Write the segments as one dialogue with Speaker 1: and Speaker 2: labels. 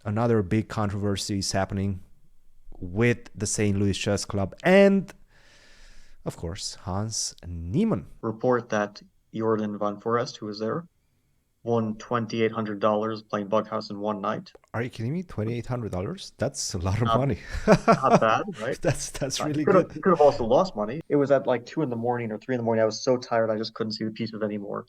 Speaker 1: another big controversy is happening with the St. Louis Chess Club and, of course, Hans Niemann.
Speaker 2: Report that Jordan Van Forest, who was there, won $2,800 playing Bughouse in one night.
Speaker 1: Are you kidding me? $2,800? That's a lot of
Speaker 2: Not,
Speaker 1: money.
Speaker 2: not bad, right?
Speaker 1: That's
Speaker 2: He
Speaker 1: really
Speaker 2: could have
Speaker 1: good.
Speaker 2: he could have also lost money. It was at like 2 in the morning or 3 in the morning. I was so tired I just couldn't see the pieces anymore.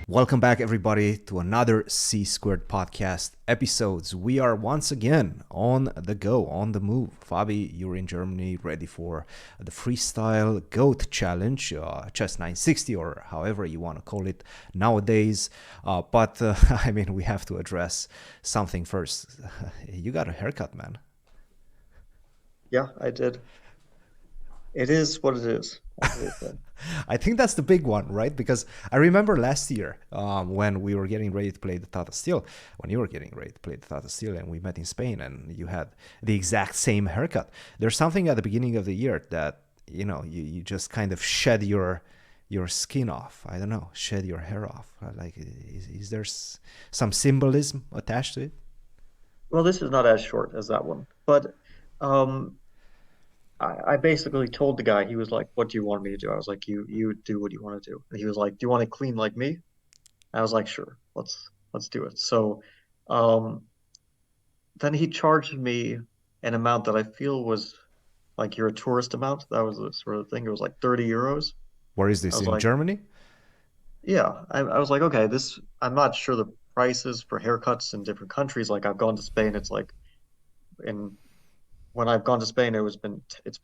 Speaker 1: Welcome back, everybody, to another C Squared podcast episodes. We are once again on the go, on the move. Fabi, you're in Germany, ready for the Freestyle GOAT Challenge, Chess 960, or however you want to call it nowadays. But I mean, we have to address something first. You got a haircut, man.
Speaker 2: Yeah, I did. It is what it is, as they say.
Speaker 1: I think that's the big one, right? Because I remember last year when we were getting ready to play the Tata Steel, when you were getting ready to play the Tata Steel, and we met in Spain, and you had the exact same haircut. There's something at the beginning of the year that, you know, you just kind of shed your skin off. I don't know, shed your hair off. Like, is there some symbolism attached to it?
Speaker 2: Well, this is not as short as that one, but um, I basically told the guy, he was like, "What do you want me to do?" I was like, "You do what you want to do." And he was like, "Do you want to clean like me?" I was like, "Sure, let's do it." So, um, then he charged me an amount that I feel was like you're a tourist amount. That was the sort of thing. It was like 30 euros.
Speaker 1: Where is
Speaker 2: I
Speaker 1: this,
Speaker 2: was
Speaker 1: in
Speaker 2: like,
Speaker 1: Germany?
Speaker 2: yeah. I was like, okay, I'm not sure the prices for haircuts in different countries. Like I've gone to Spain, it's like in when I've gone to Spain, it's been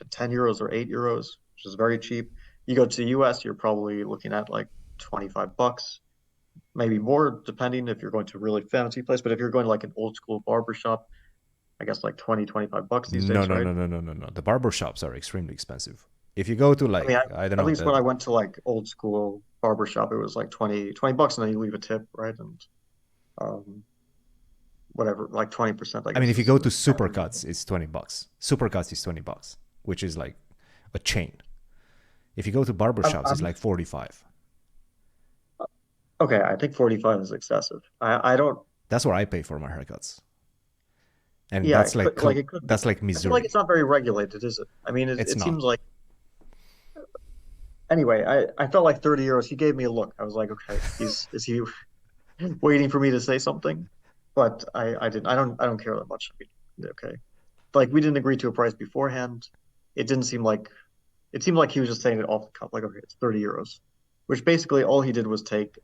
Speaker 2: 10 euros or 8 euros, which is very cheap. You go to the US, you're probably looking at like $25, maybe more, depending if you're going to a really fancy place. But if you're going to like an old school barber shop, I guess like 20, $25 these
Speaker 1: No,
Speaker 2: days,
Speaker 1: no,
Speaker 2: right?
Speaker 1: no, no, no, no, no. The barber shops are extremely expensive. If you go to,
Speaker 2: I mean,
Speaker 1: like, I don't
Speaker 2: at
Speaker 1: know,
Speaker 2: least
Speaker 1: the
Speaker 2: when I went to like old school barber shop, it was like twenty bucks and then you leave a tip, right? And um, whatever, like 20%, I
Speaker 1: I mean,
Speaker 2: guess
Speaker 1: if you
Speaker 2: is
Speaker 1: go
Speaker 2: the
Speaker 1: to
Speaker 2: standard.
Speaker 1: Supercuts, it's $20. Supercuts is $20, which is like a chain. If you go to barbershops, it's
Speaker 2: I'm
Speaker 1: like 45.
Speaker 2: okay. I think 45 is excessive. I don't,
Speaker 1: That's what I pay for my haircuts, and
Speaker 2: yeah,
Speaker 1: that's like
Speaker 2: it could be.
Speaker 1: that's like
Speaker 2: I feel like it's
Speaker 1: Missouri.
Speaker 2: not very regulated, is it? I mean,
Speaker 1: It's
Speaker 2: it
Speaker 1: not.
Speaker 2: seems like, anyway, I felt like 30 euros. He gave me a look. I was like, okay, is he waiting for me to say something? But I didn't. I don't care that much. I mean, okay. Like we didn't agree to a price beforehand. It didn't seem like it seemed like he was just saying it off the cuff, like, okay, it's 30 euros, which basically all he did was take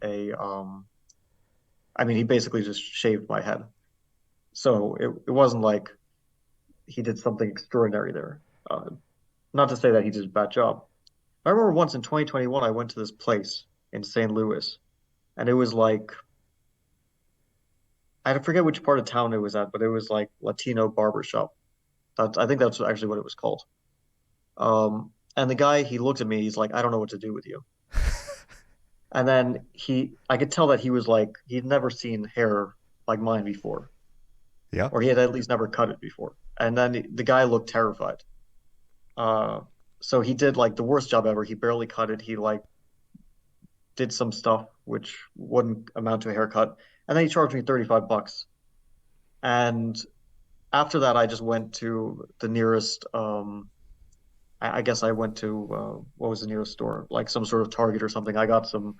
Speaker 2: I mean, he basically just shaved my head. So it wasn't like he did something extraordinary there. Uh, Not to say that he did a bad job. I remember once in 2021, I went to this place in St. Louis, and it was like, I forget which part of town it was at, but it was like Latino barbershop. I think that's actually what it was called. And the guy, he looked at me, he's like, I don't know what to do with you. And then I could tell that he was like, he'd never seen hair like mine before,
Speaker 1: Yeah.
Speaker 2: or he had at least never cut it before. And then the guy looked terrified. Uh, so he did like the worst job ever. He barely cut it. He like did some stuff which wouldn't amount to a haircut. And then he charged me $35. And after that, I just went to the nearest, I guess I went to, what was the nearest store? Like some sort of Target or something. I got some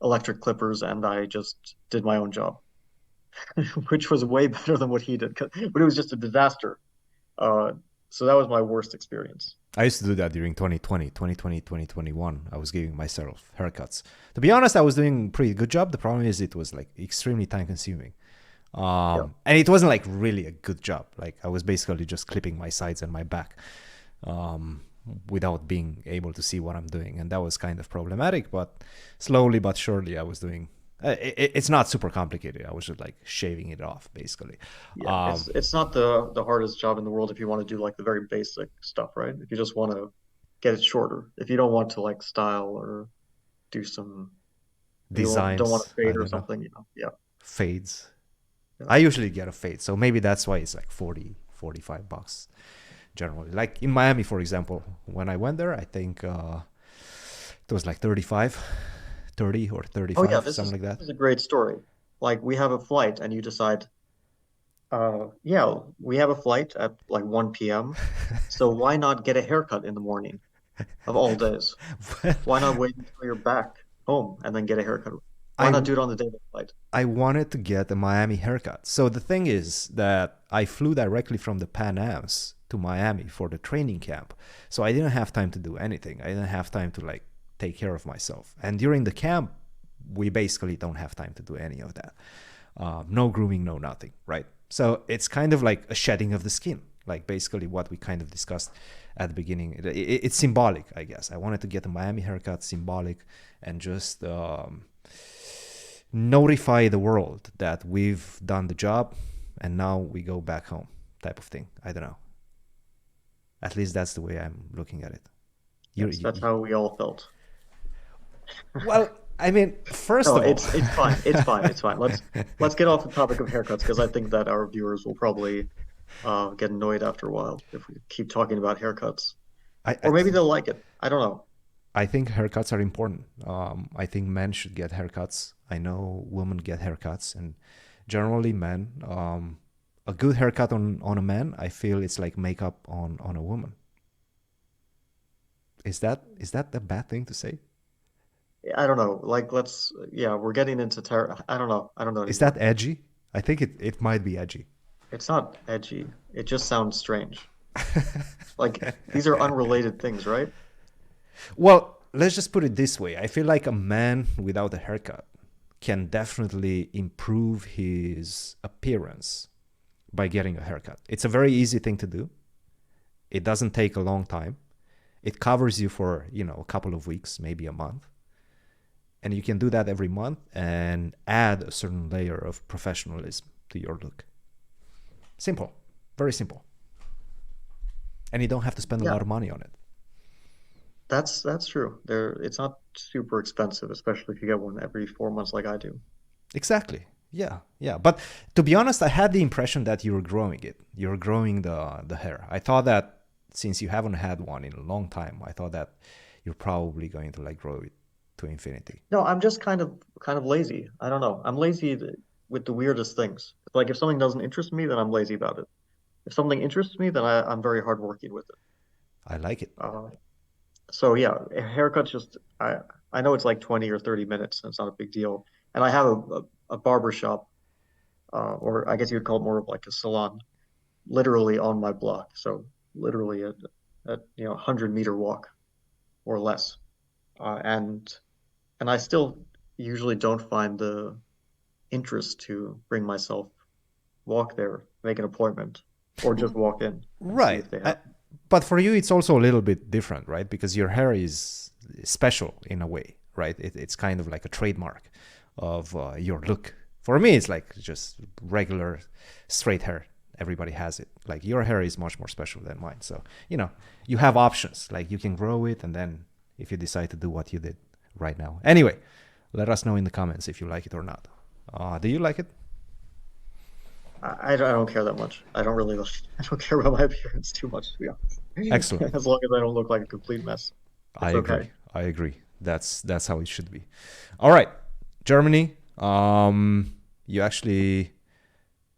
Speaker 2: electric clippers and I just did my own job, which was way better than what he did. But it was just a disaster. Uh, so that was my worst experience.
Speaker 1: I used to do that during 2021. I was giving myself haircuts. To be honest, I was doing a pretty good job. The problem is it was like extremely time consuming.
Speaker 2: Yeah.
Speaker 1: And it wasn't like really a good job. Like I was basically just clipping my sides and my back um, without being able to see what I'm doing. And that was kind of problematic, but slowly but surely I was doing, it's not super complicated. I was just like shaving it off basically.
Speaker 2: Yeah,
Speaker 1: Um,
Speaker 2: it's not the hardest job in the world if you want to do like the very basic stuff, right? If you just want to get it shorter. If you don't want to like style or do some, if you don't want to
Speaker 1: Designs, I
Speaker 2: fade or
Speaker 1: don't know,
Speaker 2: something, you know. Yeah,
Speaker 1: fades.
Speaker 2: yeah.
Speaker 1: I usually get a fade. So maybe that's why it's like 40, $45 generally. Like in Miami, for example, when I went there, I think it was like 35 30 or
Speaker 2: Oh yeah,
Speaker 1: 35, something like
Speaker 2: this
Speaker 1: that.
Speaker 2: is a great story. Like we have a flight and you decide, yeah, we have a flight at like 1 p.m. So why not get a haircut in the morning of all days?
Speaker 1: Well,
Speaker 2: Why not wait until you're back home and then get a haircut? Why
Speaker 1: I
Speaker 2: not do it on the day of the flight?
Speaker 1: I wanted to get a Miami haircut. So the thing is that I flew directly from the Pan Ams to Miami for the training camp. So I didn't have time to do anything. I didn't have time to like take care of myself. And during the camp, we basically don't have time to do any of that. No grooming, no nothing, right? So it's kind of like a shedding of the skin, like basically what we kind of discussed at the beginning. It's symbolic, I guess. I wanted to get a Miami haircut, symbolic, and just notify the world that we've done the job and now we go back home, type of thing. I don't know. At least that's the way I'm looking at it. you,
Speaker 2: Yes,
Speaker 1: you,
Speaker 2: that's how we all felt.
Speaker 1: well, I mean, first
Speaker 2: No,
Speaker 1: of all,
Speaker 2: it's fine. It's fine. It's fine. Let's get off the topic of haircuts because I think that our viewers will probably get annoyed after a while if we keep talking about haircuts.
Speaker 1: I,
Speaker 2: Or
Speaker 1: I
Speaker 2: maybe they'll like it. I don't know.
Speaker 1: I think haircuts are important. I think men should get haircuts. I know women get haircuts, and generally men. A good haircut on a man, I feel it's like makeup on a woman. Is that a bad thing to say?
Speaker 2: I don't know. Like yeah, we're getting into ter I don't know. I don't know
Speaker 1: Is
Speaker 2: anymore.
Speaker 1: that edgy? I think it might be edgy.
Speaker 2: It's not edgy. It just sounds strange. Like these are unrelated things, right?
Speaker 1: Well, let's just put it this way. I feel like a man without a haircut can definitely improve his appearance by getting a haircut. It's a very easy thing to do. It doesn't take a long time. It covers you for, a couple of weeks, maybe a month. And you can do that every month and add a certain layer of professionalism to your look. Simple. Very simple. And you don't have to spend a
Speaker 2: Yeah,
Speaker 1: lot of money on it.
Speaker 2: that's true. It's not super expensive, especially if you get one every 4 months like I do.
Speaker 1: Exactly. Yeah, yeah. But to be honest, I had the impression that you were growing it. You're growing the hair. I thought that since you haven't had one in a long time, I thought that you're probably going to like grow it to infinity.
Speaker 2: No, I'm just kind of lazy. I don't know. I'm lazy with the weirdest things. Like if something doesn't interest me, then I'm lazy about it. If something interests me, then I'm very hardworking with it.
Speaker 1: I like it.
Speaker 2: Uh, so yeah, a haircut's just I know it's like 20 or 30 minutes, and it's not a big deal. And I have a barber shop, or I guess you would call it more of like a salon, literally on my block. So literally a 100-meter walk or less. And I still usually don't find the interest to bring myself, walk there, make an appointment, or just walk in and see
Speaker 1: Right.
Speaker 2: if they have.
Speaker 1: But for you, it's also a little bit different, right? Because your hair is special in a way, right? It's kind of like a trademark of your look. For me, it's like just regular straight hair. Everybody has it. Like your hair is much more special than mine. So, you have options. Like you can grow it and then if you decide to do what you did right now. Anyway, let us know in the comments if you like it or not. Do you like it?
Speaker 2: I don't care that much. I don't really I don't care about my appearance too much, to be honest.
Speaker 1: Excellent.
Speaker 2: As long as I don't look like a complete mess,
Speaker 1: I
Speaker 2: it's okay.
Speaker 1: agree. I agree. That's how it should be. All right, Germany. You actually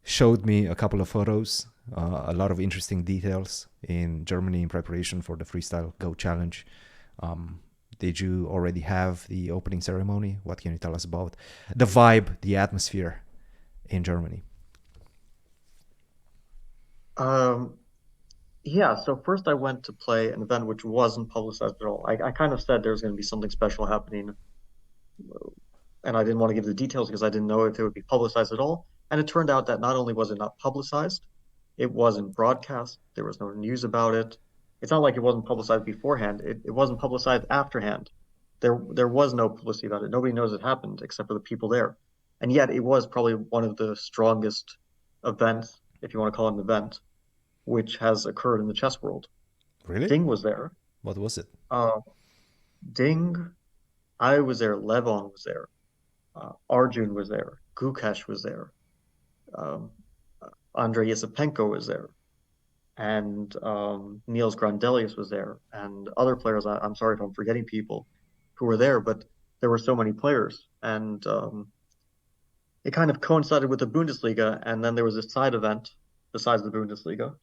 Speaker 1: showed me a couple of photos, a lot of interesting details in Germany in preparation for the Freestyle Go Challenge. Um, did you already have the opening ceremony? What can you tell us about the vibe, the atmosphere in Germany?
Speaker 2: Um, yeah, so first I went to play an event which wasn't publicized at all. I kind of said there was going to be something special happening, and I didn't want to give the details because I didn't know if it would be publicized at all. And it turned out that not only was it not publicized, it wasn't broadcast. There was no news about it. It's not like it wasn't publicized beforehand. It wasn't publicized afterhand. There was no publicity about it. Nobody knows it happened except for the people there. And yet it was probably one of the strongest events, if you want to call it an event, which has occurred in the chess world.
Speaker 1: Really?
Speaker 2: Ding was there.
Speaker 1: What was it?
Speaker 2: Uh, Ding, I was there. Levon was there. Arjun was there. Gukesh was there. Um, Andrei Yesipenko was there. And Niels Grandelius was there. And other players, I'm sorry if I'm forgetting people who were there, but there were so many players, and it kind of coincided with the Bundesliga, and then there was a side event besides the Bundesliga,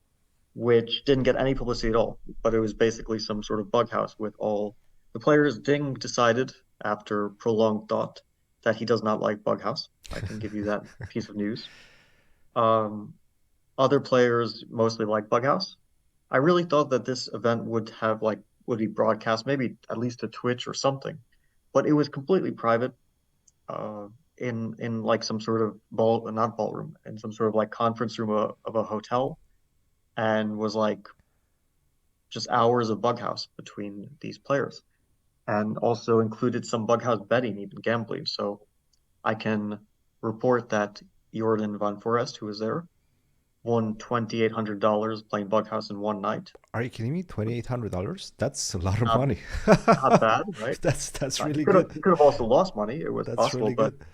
Speaker 2: which didn't get any publicity at all, but it was basically some sort of bug house with all the players. Ding decided after prolonged thought that he does not like bug house. I can give you that piece of news. Um, Other players mostly like bug house. I really thought that this event would have like would be broadcast, maybe at least to Twitch or something, but it was completely private, uh, in like some sort of not ballroom, in some sort of like conference room of a hotel, and was like just hours of bug house between these players, and also included some bug house betting, even gambling. So I can report that Jordan Van Forest, who was there, won $2,800 playing bug house in one night.
Speaker 1: Are you kidding me? $2,800? That's a lot of
Speaker 2: Not
Speaker 1: money.
Speaker 2: not bad, right?
Speaker 1: That's
Speaker 2: He
Speaker 1: really
Speaker 2: could have
Speaker 1: good.
Speaker 2: he could have also lost money. It was
Speaker 1: That's
Speaker 2: possible,
Speaker 1: really
Speaker 2: but
Speaker 1: good.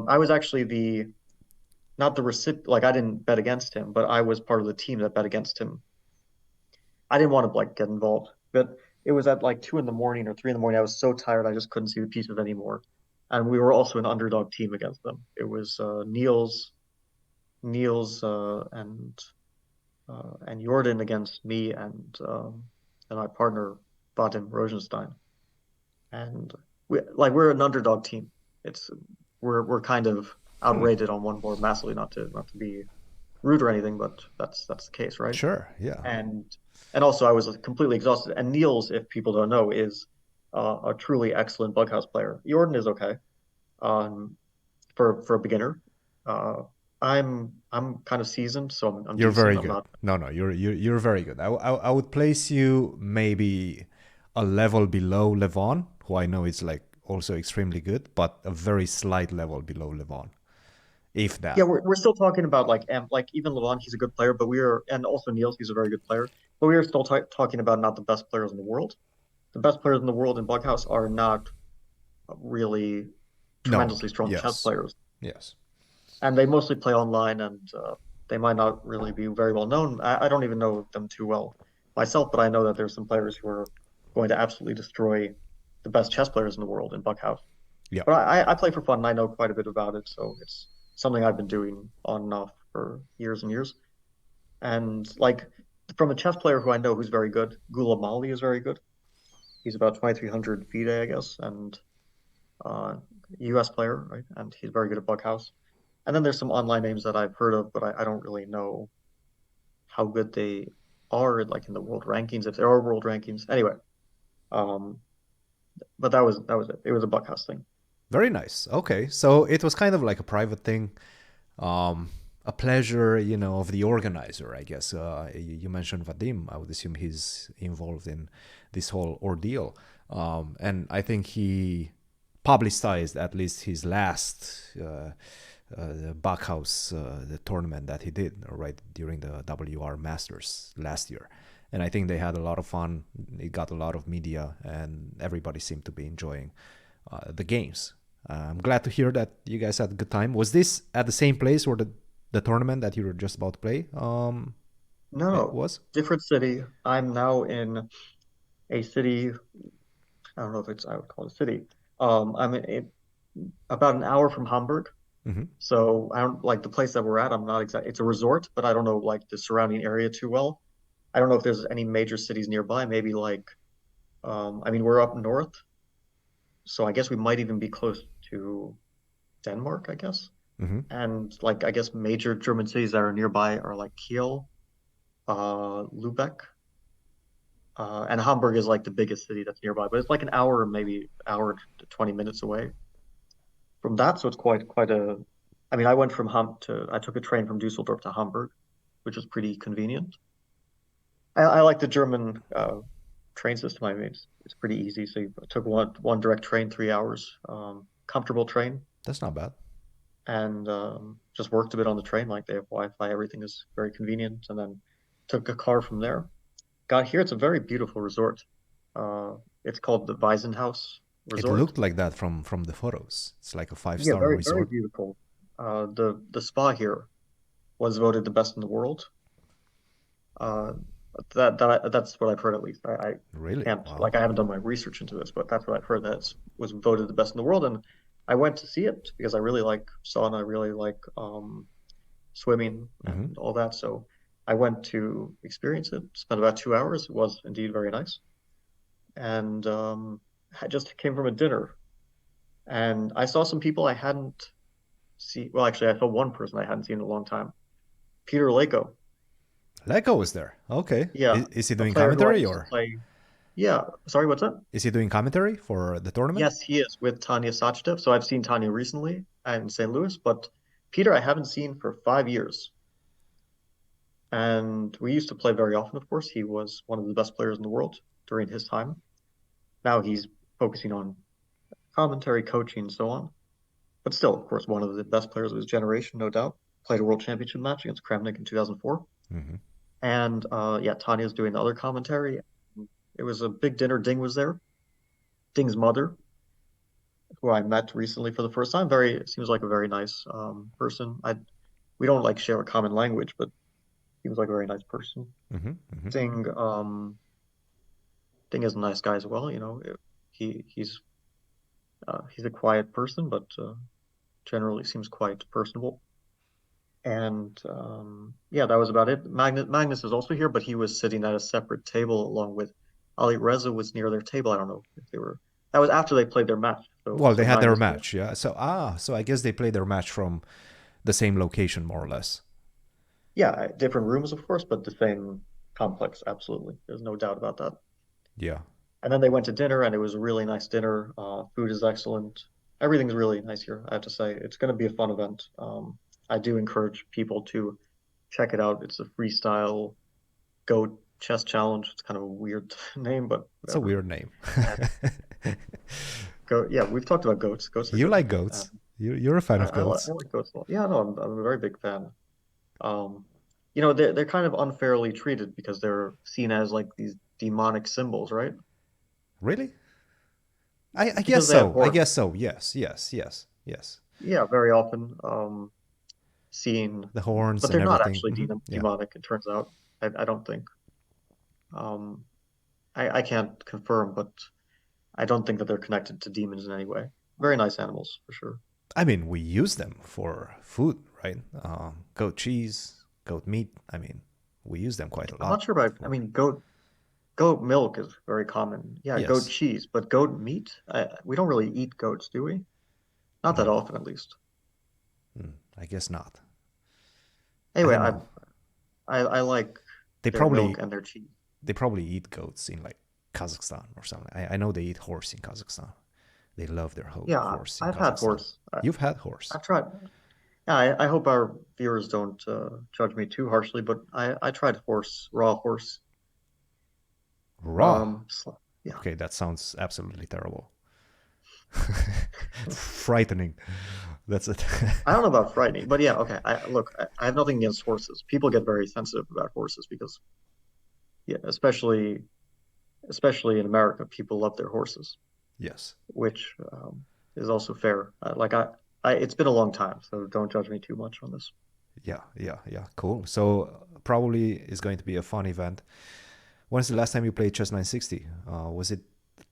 Speaker 2: I was actually the not the recipient. Like I didn't bet against him, but I was part of the team that bet against him. I didn't want to like get involved, but it was at like 2 in the morning or 3 in the morning. I was so tired, I just couldn't see the pieces anymore. And we were also an underdog team against them. It was Niels, and Jordan against me and my partner Vadim Rosenstein. And we're an underdog team. It's we're kind of
Speaker 1: Hmm.
Speaker 2: outrated on one board massively, not to be rude or anything, but that's the case, right?
Speaker 1: Sure. Yeah.
Speaker 2: And and also I was completely exhausted. And Niels, if people don't know, is a truly excellent bughouse player. Jordan is okay, um, for a beginner. Uh, I'm kind of seasoned, so I'm
Speaker 1: You're
Speaker 2: decent.
Speaker 1: very
Speaker 2: I'm
Speaker 1: good.
Speaker 2: not.
Speaker 1: No, no, you're very good. I would place you maybe a level below Levon, who I know is like also extremely good, but a very slight level below Levon, if
Speaker 2: Yeah,
Speaker 1: that.
Speaker 2: we're still talking about like even Levon, he's a good player, but and also Niels, he's a very good player, but we are still talking about not the best players in the world. The best players in the world in Bughouse are not really
Speaker 1: Known.
Speaker 2: tremendously strong chess
Speaker 1: Yes.
Speaker 2: players,
Speaker 1: Yes.
Speaker 2: and they mostly play online, and they might not really be very well known. I don't even know them too well myself, but I know that there's some players who are going to absolutely destroy the best chess players in the world in Bughouse.
Speaker 1: Yeah.
Speaker 2: But I play for fun, and I know quite a bit about it, so it's something I've been doing on and off for years and years. And like from a chess player who I know who's very good, Gula Mali is very good. He's about 2,300 FIDE, I guess, and uh, US player, right? And he's very good at Bughouse. And then there's some online names that I've heard of, but I don't really know how good they are, like in the world rankings, if there are world rankings. Anyway, um, but that was it. It was a Bughouse thing.
Speaker 1: Very nice. Okay. So it was kind of like a private thing, um, a pleasure, of the organizer, I guess. You mentioned Vadim. I would assume he's involved in this whole ordeal. And I think he publicized at least his last the Backhouse the tournament that he did right during the WR Masters last year. And I think they had a lot of fun. It got a lot of media, and everybody seemed to be enjoying the games. I'm glad to hear that you guys had a good time. Was this at the same place where the tournament that you were just about to play it
Speaker 2: No,
Speaker 1: was?
Speaker 2: different city. I'm now in a city. I don't know if I would call it a city. I'm about an hour from Hamburg.
Speaker 1: Mm-hmm.
Speaker 2: So I don't like the place that we're at. I'm not exact. It's a resort, but I don't know like the surrounding area too well. I don't know if there's any major cities nearby. Maybe like, I mean, we're up north, so I guess we might even be close to Denmark, I guess.
Speaker 1: Mm-hmm.
Speaker 2: And like, I guess major German cities that are nearby are like Kiel, Lübeck, and Hamburg is like the biggest city that's nearby, but it's like an hour, maybe hour to 20 minutes away from that. So it's quite a. I mean, I went from I took a train from Dusseldorf to Hamburg, which was pretty convenient. I like the German train system. I mean, it's pretty easy. So I took one direct train, 3 hours, comfortable train,
Speaker 1: That's not bad.
Speaker 2: and just worked a bit on the train. Like they have Wi-Fi, everything is very convenient, and then took a car from there. Got here. It's a very beautiful resort. It's called the Waisenhaus
Speaker 1: It
Speaker 2: Resort.
Speaker 1: looked like that from the photos. It's like a five
Speaker 2: Yeah,
Speaker 1: star
Speaker 2: very
Speaker 1: resort.
Speaker 2: beautiful. The spa here was voted the best in the world. Uh, That's what I've heard at least. I
Speaker 1: Really?
Speaker 2: can't
Speaker 1: Wow.
Speaker 2: like I haven't done my research into this, but that's what I've heard that was voted the best in the world, and I went to see it because I really like sauna, I really like swimming
Speaker 1: Hmm.
Speaker 2: and all that. So I went to experience it. Spent about 2 hours. It was indeed very nice, and I just came from a dinner, and I saw some people I hadn't seen. Well, actually, I saw one person I hadn't seen in a long time. Peter Leko.
Speaker 1: Lego is there. Okay.
Speaker 2: Yeah,
Speaker 1: Is he
Speaker 2: a
Speaker 1: doing
Speaker 2: player who I
Speaker 1: commentary
Speaker 2: used to
Speaker 1: or
Speaker 2: play. Yeah, sorry, what's that?
Speaker 1: is he doing commentary for the tournament?
Speaker 2: Yes, he is with Tanya Sachdev. So I've seen Tanya recently in St. Louis, but Peter I haven't seen for 5 years. And we used to play very often, of course. He was one of the best players in the world during his time. Now he's focusing on commentary, coaching, and so on. But still, of course, one of the best players of his generation, no doubt. Played a world championship match against Kramnik in 2004.
Speaker 1: Hmm.
Speaker 2: And yeah, Tanya's doing the other commentary. It was a big dinner. Ding was there. Ding's mother, who I met recently for the first time. Very seems like a very nice person. I We don't like share a common language, but he was like a very nice person.
Speaker 1: Hmm. Hmm.
Speaker 2: Ding Ding is a nice guy as well. He's a quiet person, but generally seems quite personable. And yeah, that was about it. Magnus is also here, but he was sitting at a separate table along with Ali Reza was near their table. I don't know if they were. That was after they played their match. So
Speaker 1: Well, they
Speaker 2: so
Speaker 1: had their
Speaker 2: Magnus was.
Speaker 1: match, yeah. So I guess they played their match from the same location, more or less.
Speaker 2: Yeah, different rooms, of course, but the same complex. Absolutely, there's no doubt about that.
Speaker 1: Yeah.
Speaker 2: And then they went to dinner, and it was a really nice dinner. Food is excellent. Everything's really nice here, I have to say. It's going to be a fun event. I do encourage people to check it out. It's a freestyle goat chess challenge. It's kind of a weird name, but
Speaker 1: It's a
Speaker 2: whatever.
Speaker 1: weird name.
Speaker 2: And goat, yeah, we've talked about goats. Goats are
Speaker 1: You
Speaker 2: good.
Speaker 1: like goats. You're a fan of
Speaker 2: I
Speaker 1: goats.
Speaker 2: like goats a lot. Yeah, no, I'm a very big fan. Um, they're kind of unfairly treated because they're seen as like these demonic symbols, right?
Speaker 1: Really? I guess
Speaker 2: Because they have
Speaker 1: so. I
Speaker 2: horns.
Speaker 1: guess so. Yes. Yes. Yes. Yes.
Speaker 2: Yeah, very often seen,
Speaker 1: The horns
Speaker 2: but
Speaker 1: and
Speaker 2: they're not
Speaker 1: everything.
Speaker 2: actually
Speaker 1: Hmm. Yeah.
Speaker 2: demonic, it turns out. I don't think. Um, I can't confirm, but I don't think that they're connected to demons in any way. Very nice animals, for sure.
Speaker 1: I mean, we use them for food, right? Goat cheese, goat meat. I mean, we use them quite a
Speaker 2: I'm
Speaker 1: lot
Speaker 2: not sure about, I
Speaker 1: for.
Speaker 2: mean, goat milk is very common. Yeah, goat
Speaker 1: Yes.
Speaker 2: cheese, but goat meat, we don't really eat goats, do we? Not that
Speaker 1: Mm,
Speaker 2: often, at least.
Speaker 1: I guess not. I
Speaker 2: Anyway,
Speaker 1: don't know.
Speaker 2: I like
Speaker 1: They
Speaker 2: their milk
Speaker 1: probably
Speaker 2: and their cheese.
Speaker 1: they probably eat goats in like Kazakhstan or something. I know they eat horse in Kazakhstan. They love their
Speaker 2: Yeah,
Speaker 1: horse in
Speaker 2: I've had
Speaker 1: Kazakhstan.
Speaker 2: horse.
Speaker 1: You've had horse.
Speaker 2: I've tried. Yeah, I hope our viewers don't judge me too harshly, but I tried horse, raw horse.
Speaker 1: Raw.
Speaker 2: Yeah.
Speaker 1: Okay, that sounds absolutely terrible. Frightening. That's it.
Speaker 2: I don't know about frightening, but yeah, okay. I have nothing against horses. People get very sensitive about horses because, yeah, especially in America, people love their horses,
Speaker 1: Yes.
Speaker 2: which is also fair. It's been a long time, so don't judge me too much on this.
Speaker 1: Yeah, yeah, yeah. Cool. So probably is going to be a fun event. When's the last time you played Chess 960? Was it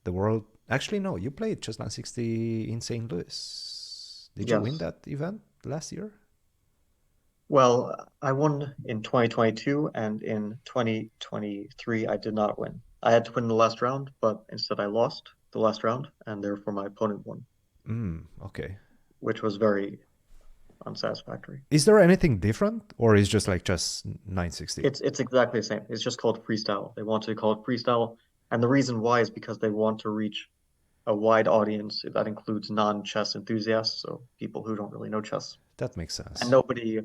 Speaker 1: the world? Actually, no. You played Chess 960 in St. Louis. Did you win
Speaker 2: Yes.
Speaker 1: that event last year?
Speaker 2: Well, I won in 2022, and in 2023, I did not win. I had to win the last round, but instead I lost the last round, and therefore my opponent won,
Speaker 1: Okay.
Speaker 2: which was very unsatisfactory.
Speaker 1: Is there anything different, or is just like just 960?
Speaker 2: It's exactly the same. It's just called freestyle. They want to call it freestyle, and the reason why is because they want to reach a wide audience that includes non-chess enthusiasts, so people who don't really know chess.
Speaker 1: That makes
Speaker 2: And
Speaker 1: sense.
Speaker 2: nobody,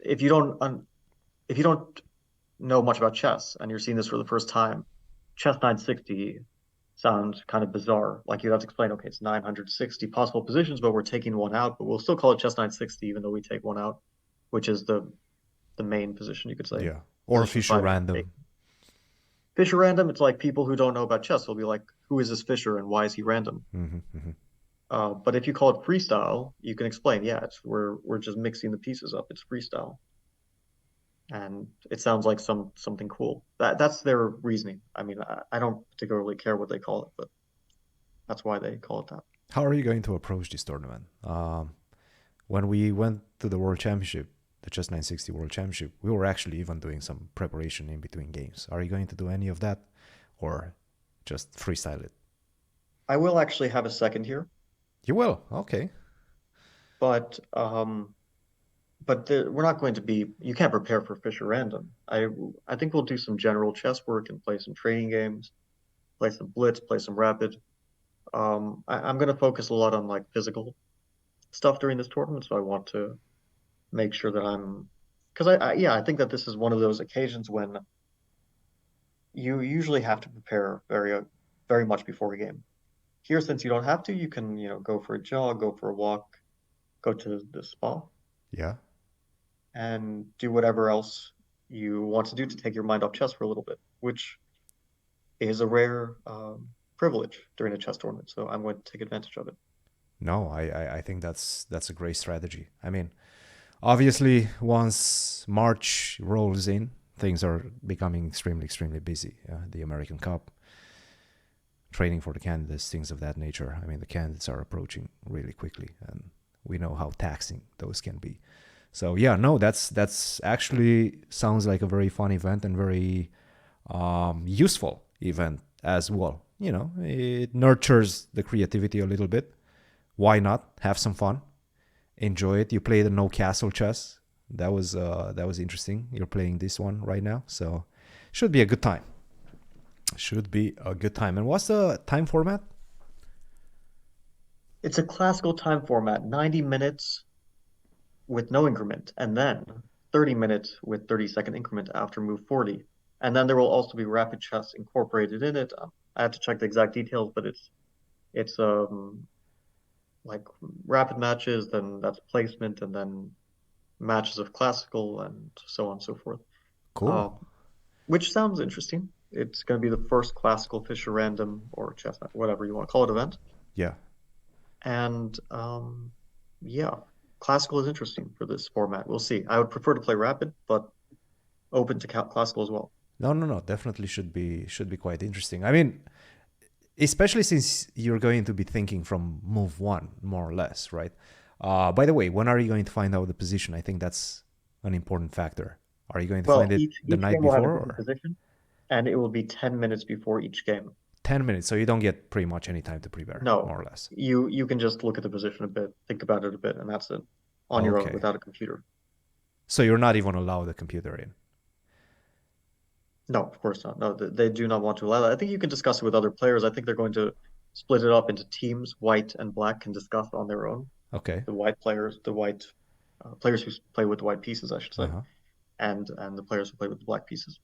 Speaker 2: if you don't if you don't know much about chess and you're seeing this for the first time, chess 960 sounds kind of bizarre. Like you have to explain, okay, it's 960 possible positions, but we're taking one out, but we'll still call it chess 960 even though we take one out, which is the main position, you could say.
Speaker 1: Yeah. Or
Speaker 2: Position
Speaker 1: Fisher
Speaker 2: five being taken.
Speaker 1: random.
Speaker 2: Fisher random, it's like people who don't know about chess will be like, who is this Fisher and why is he random?
Speaker 1: Hmm.
Speaker 2: But if you call it freestyle, you can explain, yeah, we're just mixing the pieces up. It's freestyle. and it sounds like something cool. That's their reasoning. I mean, I don't particularly care what they call it, but that's why they call it that.
Speaker 1: How are you going to approach this tournament? When we went to the World Championship, the Chess 960 World Championship, we were actually even doing some preparation in between games. Are you going to do any of that, or just freestyle it?
Speaker 2: I will actually have a second here,
Speaker 1: You will. Okay.
Speaker 2: but we're not going to be. You can't prepare for Fisher Random. I think we'll do some general chess work and play some training games, play some blitz, play some rapid. I'm going to focus a lot on like physical stuff during this tournament, so I want to make sure that I'm because I think that this is one of those occasions when you usually have to prepare very much before a game. Here, since you don't have to, you can go for a jog, go for a walk, go to the spa,
Speaker 1: Yeah.
Speaker 2: and do whatever else you want to do to take your mind off chess for a little bit, which is a rare privilege during a chess tournament. So I'm going to take advantage of it.
Speaker 1: No, I think that's a great strategy. I mean, obviously, once March rolls in, things are becoming extremely busy. The American Cup, training for the candidates, things of that nature. I mean, the candidates are approaching really quickly, and we know how taxing those can be. So yeah, no, that's actually sounds like a very fun event and very useful event as well. It nurtures the creativity a little bit. Why not have some fun? Enjoy it. You play the no castle chess. That was interesting. You're playing this one right now, so should be a good time. Should be a good time. And what's the time format?
Speaker 2: It's a classical time format, 90 minutes with no increment, and then 30 minutes with 30-second increment after move 40. And then there will also be rapid chess incorporated in it. I have to check the exact details, but it's like rapid matches, then that's placement, and then matches of classical, and so on and so forth.
Speaker 1: Cool.
Speaker 2: Uh, which sounds interesting. It's going to be the first classical Fisher Random or chess, whatever you want to call it, event.
Speaker 1: Yeah.
Speaker 2: And yeah, classical is interesting for this format. We'll see. I would prefer to play rapid, but open to classical as well.
Speaker 1: No. Definitely should be quite interesting. I mean, especially since you're going to be thinking from move one, more or less, right? By the way, when are you going to find out the position? I think that's an important factor. Are you going to
Speaker 2: Well,
Speaker 1: find it the
Speaker 2: each
Speaker 1: night
Speaker 2: game will have a
Speaker 1: before
Speaker 2: different
Speaker 1: or
Speaker 2: position, and it will be 10 minutes before each game.
Speaker 1: 10 minutes? So you don't get pretty much any time to prepare,
Speaker 2: No,
Speaker 1: more or less.
Speaker 2: you can just look at the position a bit, think about it a bit, and that's it on your own
Speaker 1: Okay.
Speaker 2: without a computer.
Speaker 1: So you're not even allowed the computer in.
Speaker 2: No, of course not. No, they do not want to allow that. I think you can discuss it with other players. I think they're going to split it up into teams. White and black can discuss on their own.
Speaker 1: Okay.
Speaker 2: The white players who play with the white pieces, I should say,
Speaker 1: Uh-huh.
Speaker 2: and the players who play with the black pieces.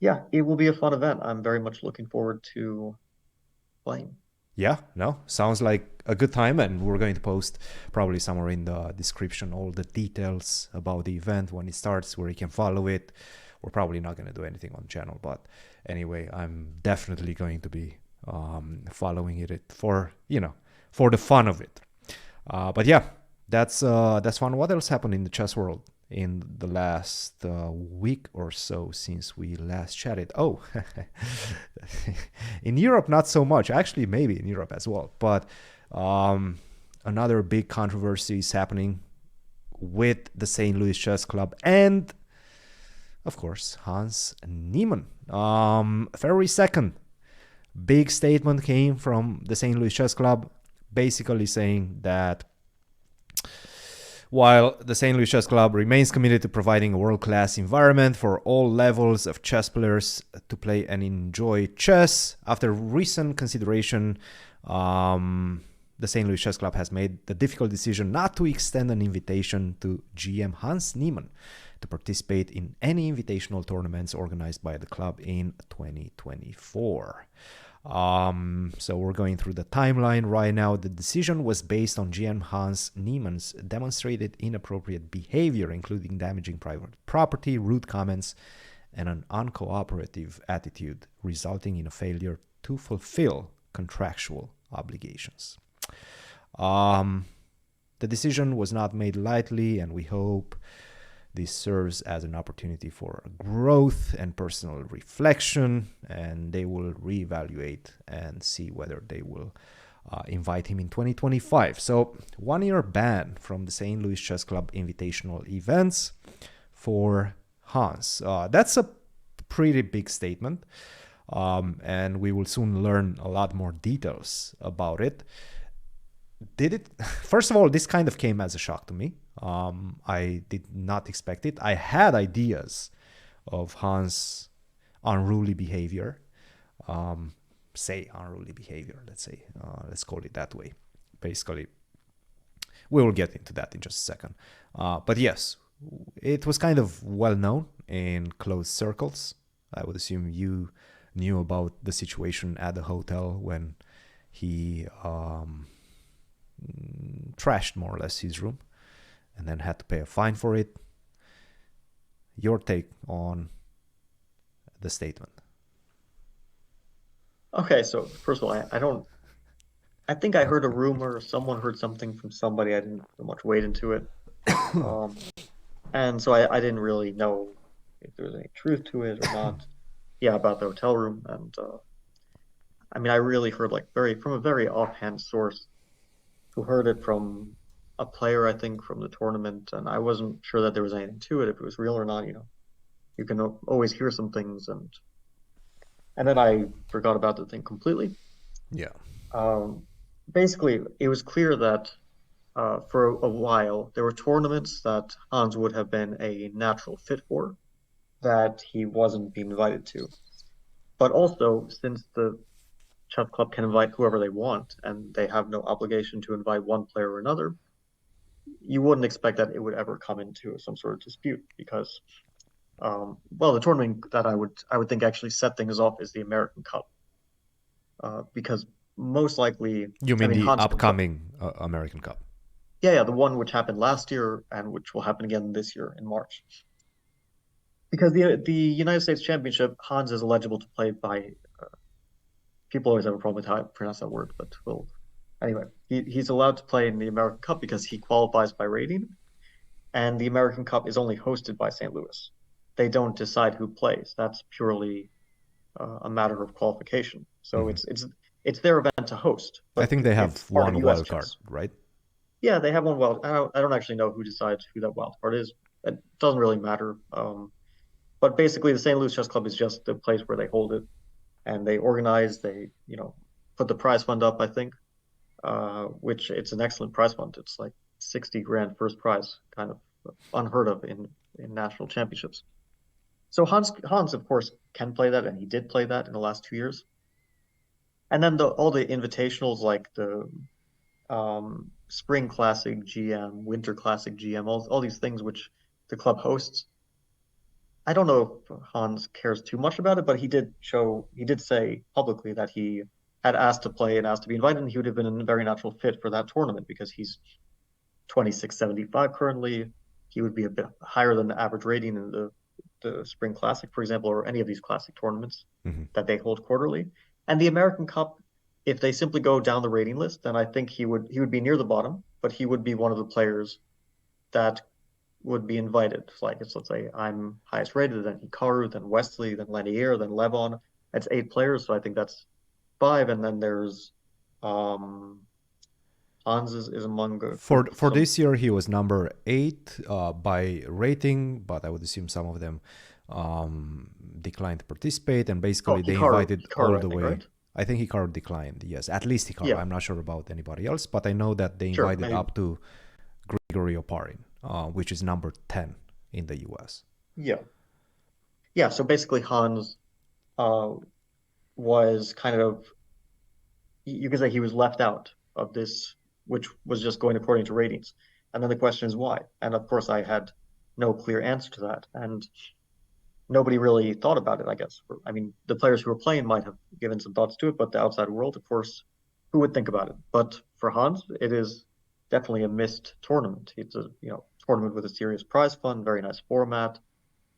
Speaker 2: Yeah, it will be a fun event. I'm very much looking forward to playing.
Speaker 1: Yeah, no, sounds like a good time, and we're going to post probably somewhere in the description all the details about the event, when it starts, where you can follow it. We're probably not going to do anything on the channel, but anyway, I'm definitely going to be following it for the fun of it. But yeah, that's fun. What else happened in the chess world in the last week or so since we last chatted? Oh, in Europe, not so much. Actually, maybe in Europe as well. But another big controversy is happening with the St. Louis Chess Club and, of course, Hans Niemann. February 2nd, big statement came from the St. Louis Chess Club, basically saying that while the St. Louis Chess Club remains committed to providing a world-class environment for all levels of chess players to play and enjoy chess, after recent consideration, the St. Louis Chess Club has made the difficult decision not to extend an invitation to GM Hans Niemann to participate in any invitational tournaments organized by the club in 2024. So we're going through the timeline right now. The decision was based on GM Hans Niemann's demonstrated inappropriate behavior, including damaging private property, rude comments, and an uncooperative attitude, resulting in a failure to fulfill contractual obligations. The decision was not made lightly, and we hope this serves as an opportunity for growth and personal reflection, and they will reevaluate and see whether they will invite him in 2025. So 1 year ban from the St. Louis Chess Club Invitational events for Hans. That's a pretty big statement, and we will soon learn a lot more details about it. First of all, this kind of came as a shock to me. I did not expect it. I had ideas of Hans' unruly behavior, unruly behavior, let's call it that way. Basically, we will get into that in just a second. But yes, it was kind of well known in closed circles. I would assume you knew about the situation at the hotel when he trashed more or less his room and then had to pay a fine for it. Your take on the statement?
Speaker 2: Okay, so first of all, I think I heard a rumor, someone heard something from somebody. I didn't put much weight into it. And so I didn't really know if there was any truth to it or not. Yeah, about the hotel room. And I mean, I really heard like from a very offhand source who heard it from a player, I think, from the tournament. And I wasn't sure that there was anything to it, if it was real or not. You can always hear some things. And then I forgot about the thing completely.
Speaker 1: Yeah.
Speaker 2: Basically, it was clear that for a while there were tournaments that Hans would have been a natural fit for that he wasn't being invited to. But also, since the chess club can invite whoever they want and they have no obligation to invite one player or another, you wouldn't expect that it would ever come into some sort of dispute because, well, the tournament that I would think actually set things off is the American Cup, because most likely,
Speaker 1: You
Speaker 2: I
Speaker 1: mean
Speaker 2: mean,
Speaker 1: the
Speaker 2: Hans can
Speaker 1: upcoming American Cup?
Speaker 2: Yeah, the one which happened last year and which will happen again this year in March. Because the United States Championship, Hans is eligible to play by. People always have a problem with how I pronounce that word, but well, anyway, he's allowed to play in the American Cup because he qualifies by rating, and the American Cup is only hosted by St. Louis. They don't decide who plays. That's purely a matter of qualification. So it's their event to host,
Speaker 1: I
Speaker 2: but
Speaker 1: think they have
Speaker 2: it's part of
Speaker 1: one
Speaker 2: U.S.
Speaker 1: wild card,
Speaker 2: chess.
Speaker 1: right?
Speaker 2: Yeah, they have one wild. I don't actually know who decides who that wild card is. It doesn't really matter. But basically, the St. Louis Chess Club is just the place where they hold it, and they organize. They put the prize fund up. I think, which it's an excellent prize fund. It's like 60 grand first prize, kind of unheard of in national championships. So Hans of course can play that, and he did play that in the last 2 years. And then all the invitationals like the Spring Classic GM, Winter Classic GM, all these things which the club hosts. I don't know if Hans cares too much about it, but he did say publicly that he had asked to play and asked to be invited, and he would have been a very natural fit for that tournament because he's 2675 currently. He would be a bit higher than the average rating in the Spring Classic, for example, or any of these classic tournaments that they hold quarterly. And the American Cup, if they simply go down the rating list, then I think he would be near the bottom, but he would be one of the players that would be invited. Like let's say I'm highest rated, then Hikaru, then Wesley, then Lanier, then Levon. That's 8 players, so I think that's 5. And then there's Hans is among the
Speaker 1: For this year, he was number 8 by rating, but I would assume some of them declined to participate, and basically they invited all the way. Right? I think Hikaru declined. Yes, at least Hikaru. Yeah. I'm not sure about anybody else, but I know that they invited up to Grigory Oparin, which is number 10 in the US.
Speaker 2: Yeah. So basically, Hans was kind of, you could say he was left out of this, which was just going according to ratings. And then the question is why? And of course, I had no clear answer to that. And nobody really thought about it, I guess. I mean, the players who were playing might have given some thoughts to it, but the outside world, of course, who would think about it? But for Hans, it is definitely a missed tournament. It's a tournament with a serious prize fund, very nice format.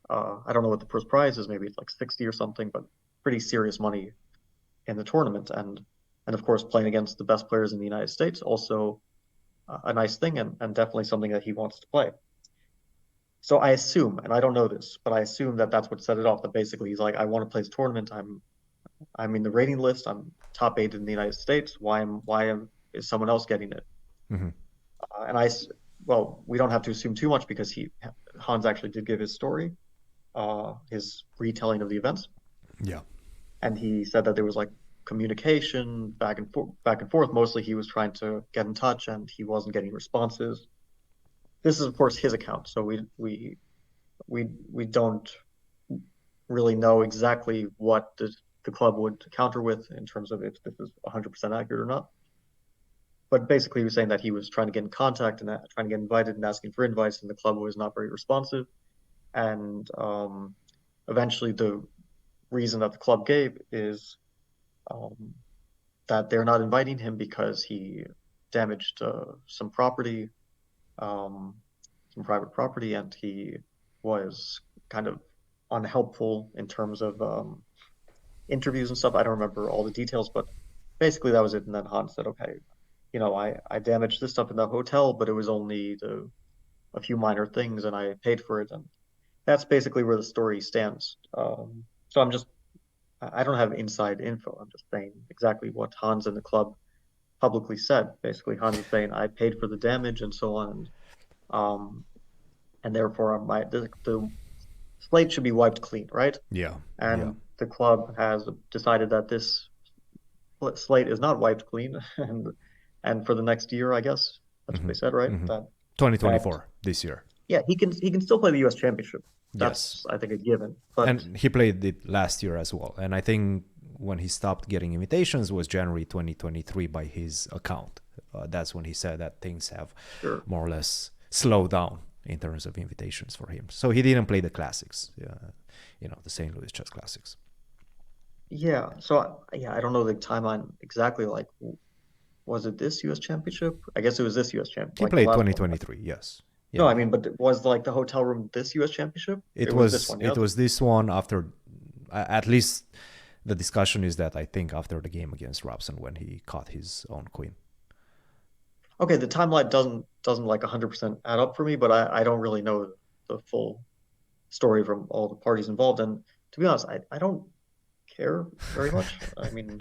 Speaker 2: I don't know what the first prize is. Maybe it's like 60 or something, but pretty serious money in the tournament. And of course, playing against the best players in the United States, also a nice thing and definitely something that he wants to play. So I assume, and I don't know this, but I assume that that's what set it off. That basically he's like, I want to play this tournament. I'm in the rating list. I'm top eight in the United States. Is someone else getting it?
Speaker 1: Hmm.
Speaker 2: And well, we don't have to assume too much because Hans actually did give his story, his retelling of the events,
Speaker 1: Yeah.
Speaker 2: and he said that there was like communication back and forth. Mostly, he was trying to get in touch, and he wasn't getting responses. This is, of course, his account, so we don't really know exactly what the club would counter with in terms of if this is 100% accurate or not. But basically, he was saying that he was trying to get in contact and trying to get invited and asking for invites, and the club was not very responsive. And eventually, the reason that the club gave is um, that they're not inviting him because he damaged um, some private property, and he was kind of unhelpful in terms of interviews and stuff. I don't remember all the details, but basically that was it. And then Hans said, okay, I damaged this stuff in the hotel, but it was only a few minor things and I paid for it. And that's basically where the story stands. So I don't have inside info. I'm just saying exactly what Hans and the club publicly said. Basically, Hans is saying, I paid for the damage and so on. Um, and therefore, the slate should be wiped clean, right?
Speaker 1: Yeah. Yeah.
Speaker 2: And the club has decided that this slate is not wiped clean, and for the next year, I guess that's what
Speaker 1: Hmm.
Speaker 2: they said, right?
Speaker 1: Hmm.
Speaker 2: That
Speaker 1: 2024 this year.
Speaker 2: yeah, he can still play the U.S. Championship.
Speaker 1: Yes.
Speaker 2: That's I think a given. But
Speaker 1: And he played it last year as well. And I think when he stopped getting invitations was January 2023 by his account. That's when he said that things have
Speaker 2: sure,
Speaker 1: more or less slowed down in terms of invitations for him. So he didn't play the classics, the St. Louis Chess Classics.
Speaker 2: yeah. So yeah, I don't know the timeline exactly. Like, was it this U.S. Championship? I guess it was this U.S. champ,
Speaker 1: He
Speaker 2: like the
Speaker 1: played
Speaker 2: last one.
Speaker 1: 2023, yes.
Speaker 2: No,
Speaker 1: Yeah.
Speaker 2: I mean, but was like the hotel room this U.S. Championship?
Speaker 1: It
Speaker 2: It was this
Speaker 1: was
Speaker 2: one,
Speaker 1: it
Speaker 2: yes.
Speaker 1: was this one after, at least the discussion is that I think after the game against Robson when he caught his own queen.
Speaker 2: Okay, the timeline doesn't like 100% add up for me, but I don't really know the full story from all the parties involved. And to be honest, I don't care very much. I mean,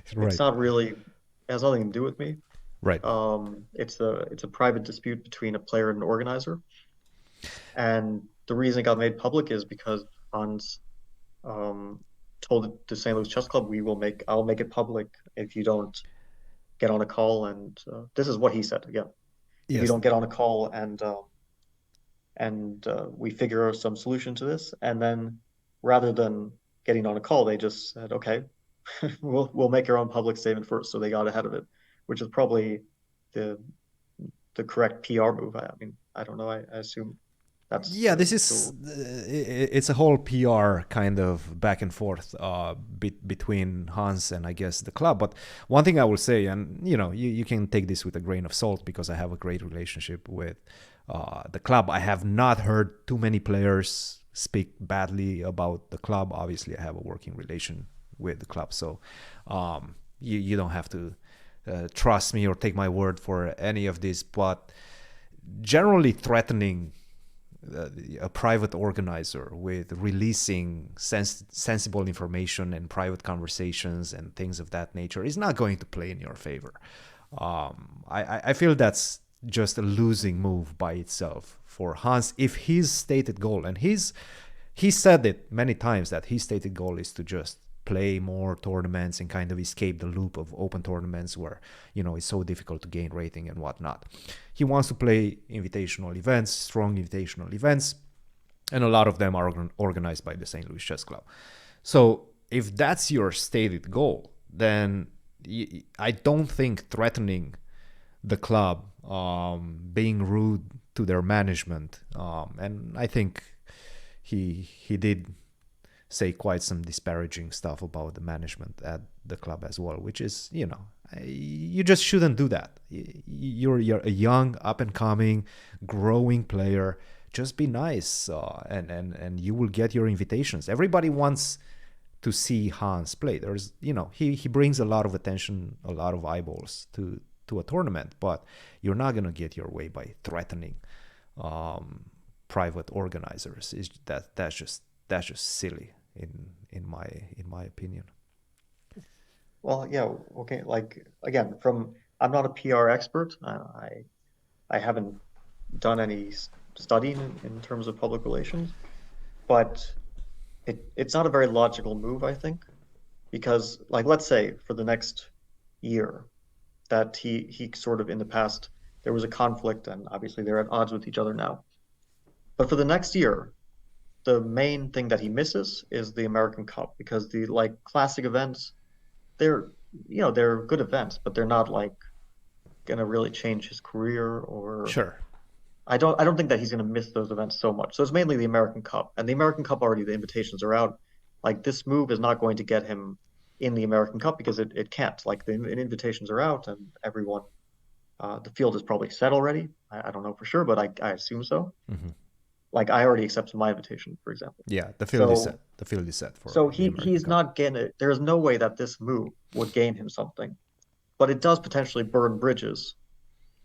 Speaker 2: it's
Speaker 1: Right.
Speaker 2: not really, it has nothing to do with me.
Speaker 1: Right.
Speaker 2: It's a private dispute between a player and an organizer. And the reason it got made public is because Hans um, told the St. Louis Chess Club, I'll make it public if you don't get on a call. And this is what he said again. If you
Speaker 1: Yes.
Speaker 2: don't get on a call and we figure out some solution to this. And then rather than getting on a call, they just said, okay, we'll make our own public statement first. So they got ahead of it, which is probably the the correct PR move. I mean, I don't know. I assume that's
Speaker 1: Yeah, this
Speaker 2: the
Speaker 1: is it's a whole PR kind of back and forth between Hans and I guess the club. But one thing I will say, and you can take this with a grain of salt because I have a great relationship with the club. I have not heard too many players speak badly about the club. Obviously, I have a working relation with the club, so you don't have to trust me or take my word for any of this. But generally, threatening a private organizer with releasing sensible information and private conversations and things of that nature is not going to play in your favor. I feel that's just a losing move by itself for Hans if his stated goal, and he said it many times that his stated goal is to just play more tournaments and kind of escape the loop of open tournaments where it's so difficult to gain rating and whatnot. He wants to play invitational events, strong invitational events, and a lot of them are organized by the St. Louis Chess Club. So if that's your stated goal, then I don't think threatening the club, being rude to their management, and I think he did say quite some disparaging stuff about the management at the club as well, which is, you just shouldn't do that. You're a young, up and coming, growing player. Just be nice, and you will get your invitations. Everybody wants to see Hans play. There's, he brings a lot of attention, a lot of eyeballs to a tournament, but you're not gonna get your way by threatening. private organizers. Is that's just silly in my opinion.
Speaker 2: Well, yeah, okay. Like again, I'm not a PR expert. I haven't done any studying in terms of public relations, but it's not a very logical move, I think, because like let's say for the next year that he sort of in the past there was a conflict and obviously they're at odds with each other now. But for the next year, the main thing that he misses is the American Cup because the like classic events, they're they're good events, but they're not like gonna really change his career or
Speaker 1: Sure.
Speaker 2: I don't think that he's gonna miss those events so much. So it's mainly the American Cup. And the American Cup already the invitations are out. Like this move is not going to get him in the American Cup because it can't. Like the invitations are out and everyone the field is probably set already. I don't know for sure, but I assume so.
Speaker 1: Hmm.
Speaker 2: Like I already accepted my invitation, for example.
Speaker 1: Yeah, the field is set.
Speaker 2: So
Speaker 1: The field is set for
Speaker 2: so
Speaker 1: the American
Speaker 2: he's
Speaker 1: Cup.
Speaker 2: not getting it. There is no way that this move would gain him something, but it does potentially burn bridges.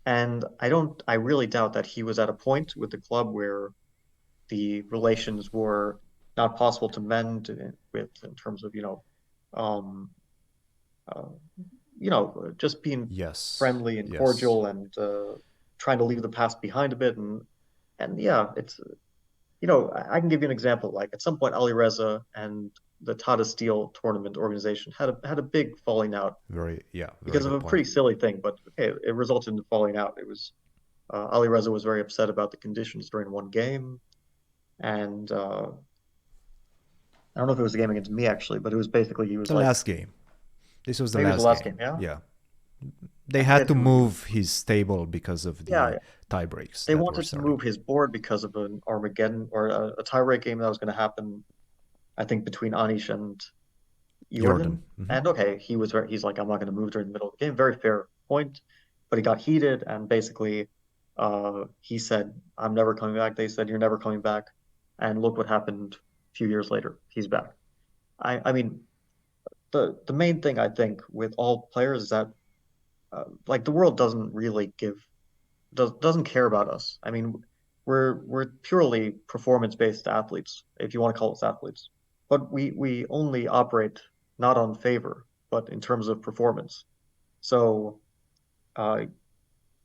Speaker 2: And I really doubt that he was at a point with the club where the relations were not possible to mend with in terms of, um, uh, just being
Speaker 1: Yes.
Speaker 2: friendly and
Speaker 1: Yes.
Speaker 2: cordial and trying to leave the past behind a bit. And yeah, it's I can give you an example. Like at some point, Ali Reza and the Tata Steel tournament organization had a big falling out
Speaker 1: Very
Speaker 2: because of
Speaker 1: good
Speaker 2: a
Speaker 1: point.
Speaker 2: pretty silly thing, but okay, it resulted in falling out. It was Ali Reza was very upset about the conditions during one game, and I don't know if it was a game against me actually, but it was basically he was
Speaker 1: The
Speaker 2: like
Speaker 1: last game. This was the
Speaker 2: maybe it was the
Speaker 1: last
Speaker 2: last
Speaker 1: game.
Speaker 2: game, yeah.
Speaker 1: Yeah.
Speaker 2: I
Speaker 1: They had
Speaker 2: forget
Speaker 1: to
Speaker 2: who he was.
Speaker 1: move his table because of
Speaker 2: Yeah,
Speaker 1: the tie breaks
Speaker 2: they
Speaker 1: that were
Speaker 2: wanted to
Speaker 1: starting.
Speaker 2: move his board because of an Armageddon or a tie-break game that was going to happen, I think, between Anish and
Speaker 1: Jordan.
Speaker 2: Jordan.
Speaker 1: Hmm.
Speaker 2: And okay, he's like, I'm not going to move during the middle of the game. Very fair point. But he got heated and basically he said, I'm never coming back. They said, you're never coming back. And look what happened a few years later. He's back. I mean, the main thing I think with all players is that like the world doesn't really doesn't care about us. I mean, we're purely performance-based athletes, if you want to call us athletes. But we only operate not on favor, but in terms of performance. So uh,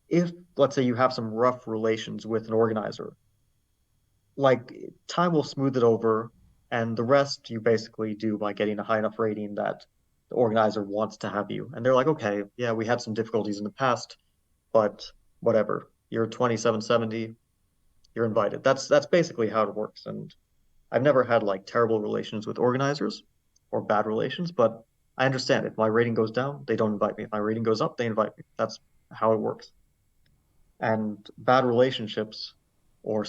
Speaker 2: if let's say you have some rough relations with an organizer, like time will smooth it over, and the rest you basically do by getting a high enough rating that the organizer wants to have you. And they're like, okay, yeah, we had some difficulties in the past, but whatever. You're 2770, you're invited. That's basically how it works. And I've never had like terrible relations with organizers or bad relations, but I understand if my rating goes down, they don't invite me. If my rating goes up, they invite me. That's how it works. And bad relationships or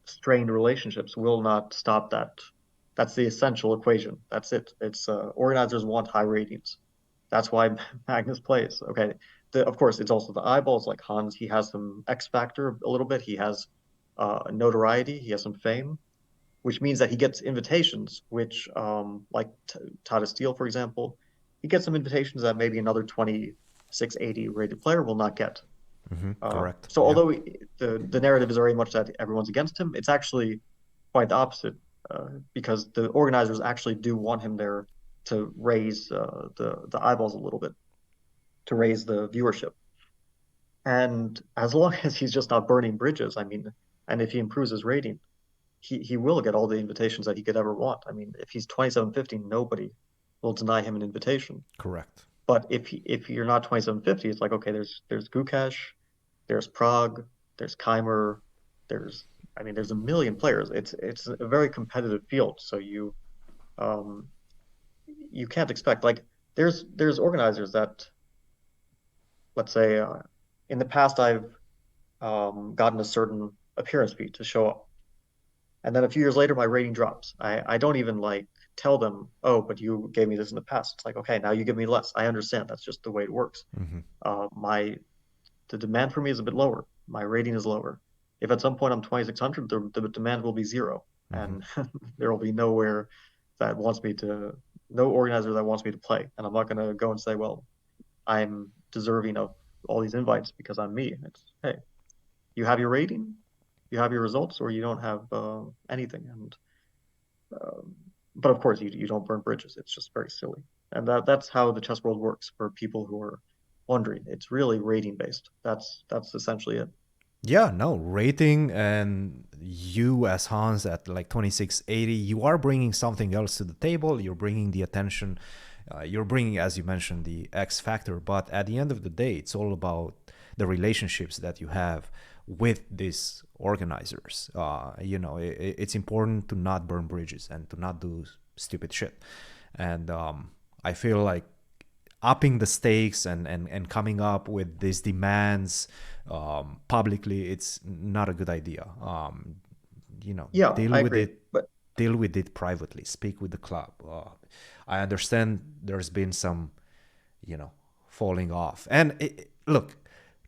Speaker 2: strained relationships will not stop that. That's the essential equation. That's it. It's organizers want high ratings. That's why Magnus plays. Okay. Of course, it's also the eyeballs. Like Hans, he has some X factor a little bit. He has notoriety. He has some fame, which means that he gets invitations, which, like Tata Steele, for example, he gets some invitations that maybe another 2680 rated player will not get.
Speaker 1: Hmm. Correct.
Speaker 2: So
Speaker 1: Yeah.
Speaker 2: although the narrative is very much that everyone's against him, it's actually quite the opposite because the organizers actually do want him there to raise the eyeballs a little bit, to raise the viewership. And as long as he's just not burning bridges, I mean, and if he improves his rating, he will get all the invitations that he could ever want. I mean, if he's 2750, nobody will deny him an invitation.
Speaker 1: Correct.
Speaker 2: But if you're not 2750, it's like okay, there's Gukash, there's Prague, there's Keimer, there's I mean there's a million players. It's a very competitive field. So um you can't expect like there's organizers that let's say in the past I've gotten a certain appearance fee to show up. And then a few years later my rating drops. I don't even like tell them, oh, but you gave me this in the past. It's like, okay, now you give me less. I understand. That's just the way it works.
Speaker 1: Hmm.
Speaker 2: My the demand for me is a bit lower. My rating is lower. If at some point I'm 2600, the demand will be zero,
Speaker 1: Hmm.
Speaker 2: and there will be nowhere that wants me to, no organizer that wants me to play. And I'm not going to go and say, well, I'm deserving of all these invites because I'm me. It's, hey, you have your rating? you have your results or you don't have anything. And um, but of course, you don't burn bridges. It's just very silly, and that's how the chess world works for people who are wondering. It's really rating based. That's essentially it.
Speaker 1: Yeah, no, rating, and you as Hans at like 2680, you are bringing something else to the table. You're bringing the attention, you're bringing, as you mentioned, the X factor. But at the end of the day, it's all about the relationships that you have with these organizers. It's important to not burn bridges and to not do stupid shit. And I feel like upping the stakes and coming up with these demands publicly, it's not a good idea.
Speaker 2: Yeah,
Speaker 1: Deal
Speaker 2: I
Speaker 1: with
Speaker 2: agree.
Speaker 1: it,
Speaker 2: But
Speaker 1: deal with it privately. Speak with the club. I understand there's been some, you know, falling off. And look,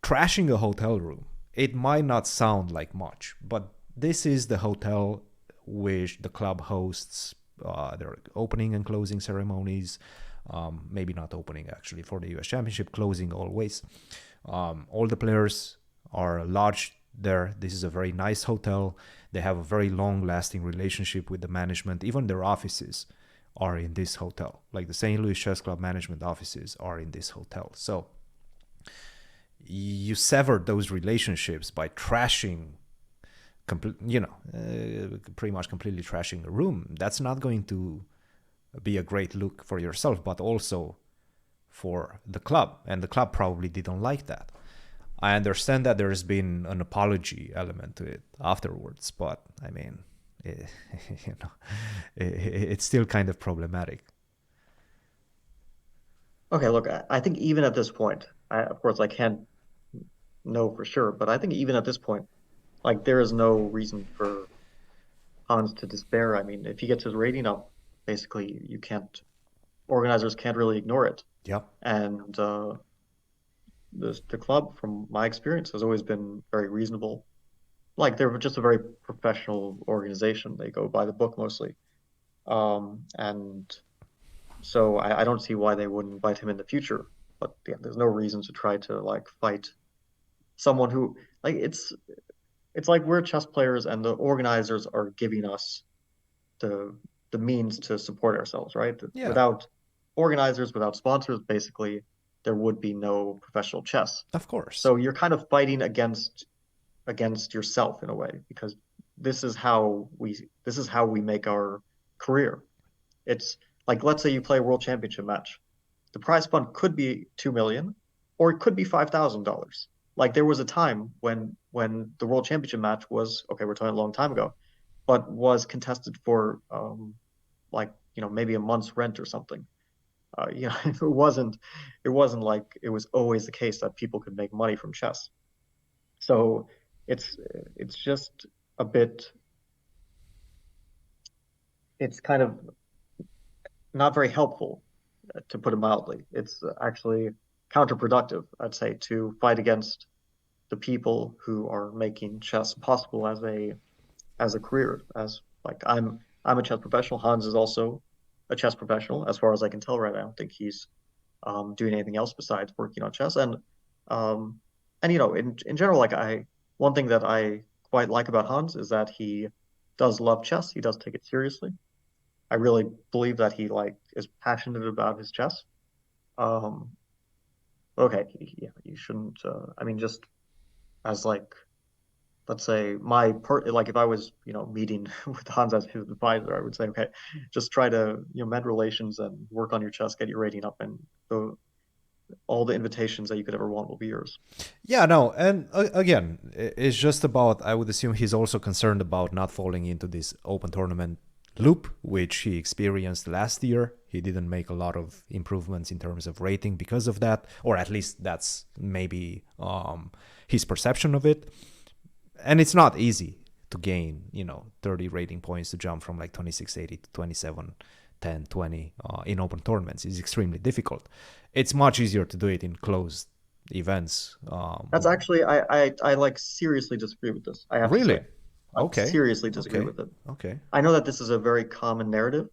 Speaker 1: trashing a hotel room, it might not sound like much, but this is the hotel which the club hosts their opening and closing ceremonies. Maybe not opening actually for the US Championship, closing always. All the players are lodged there. This is a very nice hotel. They have a very long lasting relationship with the management. Even their offices are in this hotel. Like the St. Louis Chess Club management offices are in this hotel. So you sever those relationships by trashing, pretty much completely trashing a room. That's not going to be a great look for yourself, but also for the club. And the club probably didn't like that. I understand that there's been an apology element to it afterwards, but I mean, it, it's still kind of problematic.
Speaker 2: okay, look, I think even at this point, of course I can't know for sure, but I think even at this point, like there is no reason for Hans to despair. I mean, if he gets his rating up, basically you can't organizers can't really ignore it.
Speaker 1: Yep.
Speaker 2: And the club, from my experience, has always been very reasonable. Like they're just a very professional organization. They go by the book mostly. And so I don't see why they wouldn't invite him in the future. But yeah, there's no reason to try to like fight someone who like it's like we're chess players and the organizers are giving us the the means to support ourselves, right?
Speaker 1: Yeah,
Speaker 2: Without organizers, without sponsors, basically, there would be no professional chess.
Speaker 1: of course.
Speaker 2: So you're kind of fighting against yourself in a way because this is how we make our career. It's like let's say you play a world championship match. The prize fund could be 2 million or it could be $5,000. Like there was a time when the world championship match was okay, we're talking a long time ago, but was contested for like maybe a month's rent or something. It wasn't like it was always the case that people could make money from chess. So it's it's just a bit it's kind of not very helpful, to put it mildly. It's actually counterproductive, I'd say, to fight against the people who are making chess possible as a career. As like I'm a chess professional. Hans is also a chess professional, as far as I can tell right now. I don't think he's doing anything else besides working on chess. Um, and in general, like one thing that I quite like about Hans is that he does love chess. He does take it seriously. I really believe that he like is passionate about his chess. Um, okay, yeah, you shouldn't. I mean, just as like let's say like if I was meeting with Hans as his advisor, I would say okay, just try to mend relations and work on your chess, get your rating up, and all the invitations that you could ever want will be yours.
Speaker 1: Yeah, no, and again, it's just about, I would assume he's also concerned about not falling into this open tournament loop, which he experienced last year. He didn't make a lot of improvements in terms of rating because of that, or at least that's maybe his perception of it. And it's not easy to gain, 30 rating points to jump from like 2680 to 27, 10, 20 in open tournaments is extremely difficult. It's much easier to do it in closed events.
Speaker 2: That's actually I like seriously disagree with this. I have to say,
Speaker 1: Really?
Speaker 2: I
Speaker 1: Okay.
Speaker 2: seriously disagree
Speaker 1: Okay.
Speaker 2: with it.
Speaker 1: Okay.
Speaker 2: I know that this is a very common narrative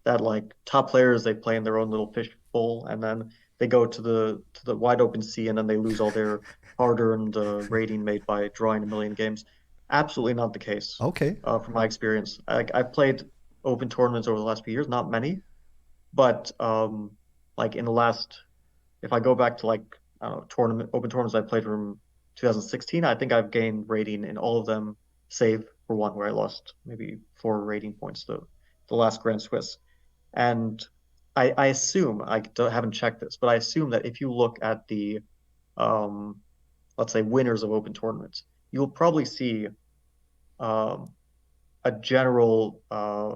Speaker 2: that like top players they play in their own little fish bowl and then they go to the wide open sea and then they lose all their hard-earned rating made by drawing a million games. absolutely not the case
Speaker 1: Okay,
Speaker 2: from my experience. I've played open tournaments over the last few years, not many, but like in the last, if I go back to like I don't know, open tournaments I played from 2016, I think I've gained rating in all of them, save for one where I lost maybe 4 rating points the last Grand Swiss. And I assume haven't checked this, but I assume that if you look at the um, let's say winners of open tournaments, you'll probably see um, a general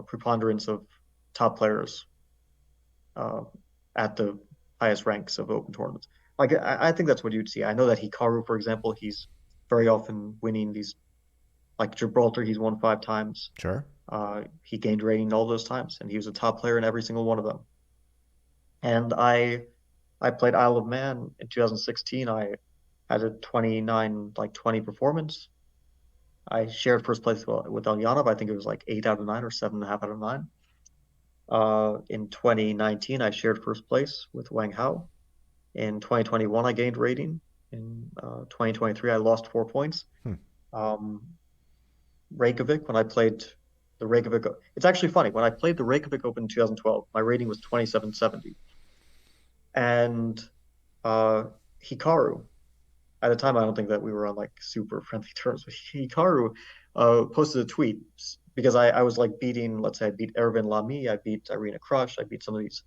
Speaker 2: preponderance of top players uh, at the highest ranks of open tournaments. Like I think that's what you'd see. I know that Hikaru, for example, he's very often winning these. Like Gibraltar, he's won 5 times.
Speaker 1: sure.
Speaker 2: He gained rating all those times, and he was a top player in every single one of them. And I played Isle of Man in 2016. I had a 29 like 20 performance. I shared first place with Elyanov. I think it was like 8 out of 9 or 7.5 out of 9. In 2019, I shared first place with Wang Hao. In 2021, I gained rating. In 2023, I lost 4 points.
Speaker 1: Hmm.
Speaker 2: Um, Reykjavik, when I played the Reykjavik, it's actually funny. When I played the Reykjavik Open in 2012, my rating was 2770. And uh, Hikaru, at the time, I don't think that we were on like super friendly terms, but Hikaru posted a tweet because I was like beating, let's say I beat Ervin Lamy, I beat Irina Krush, I beat some of these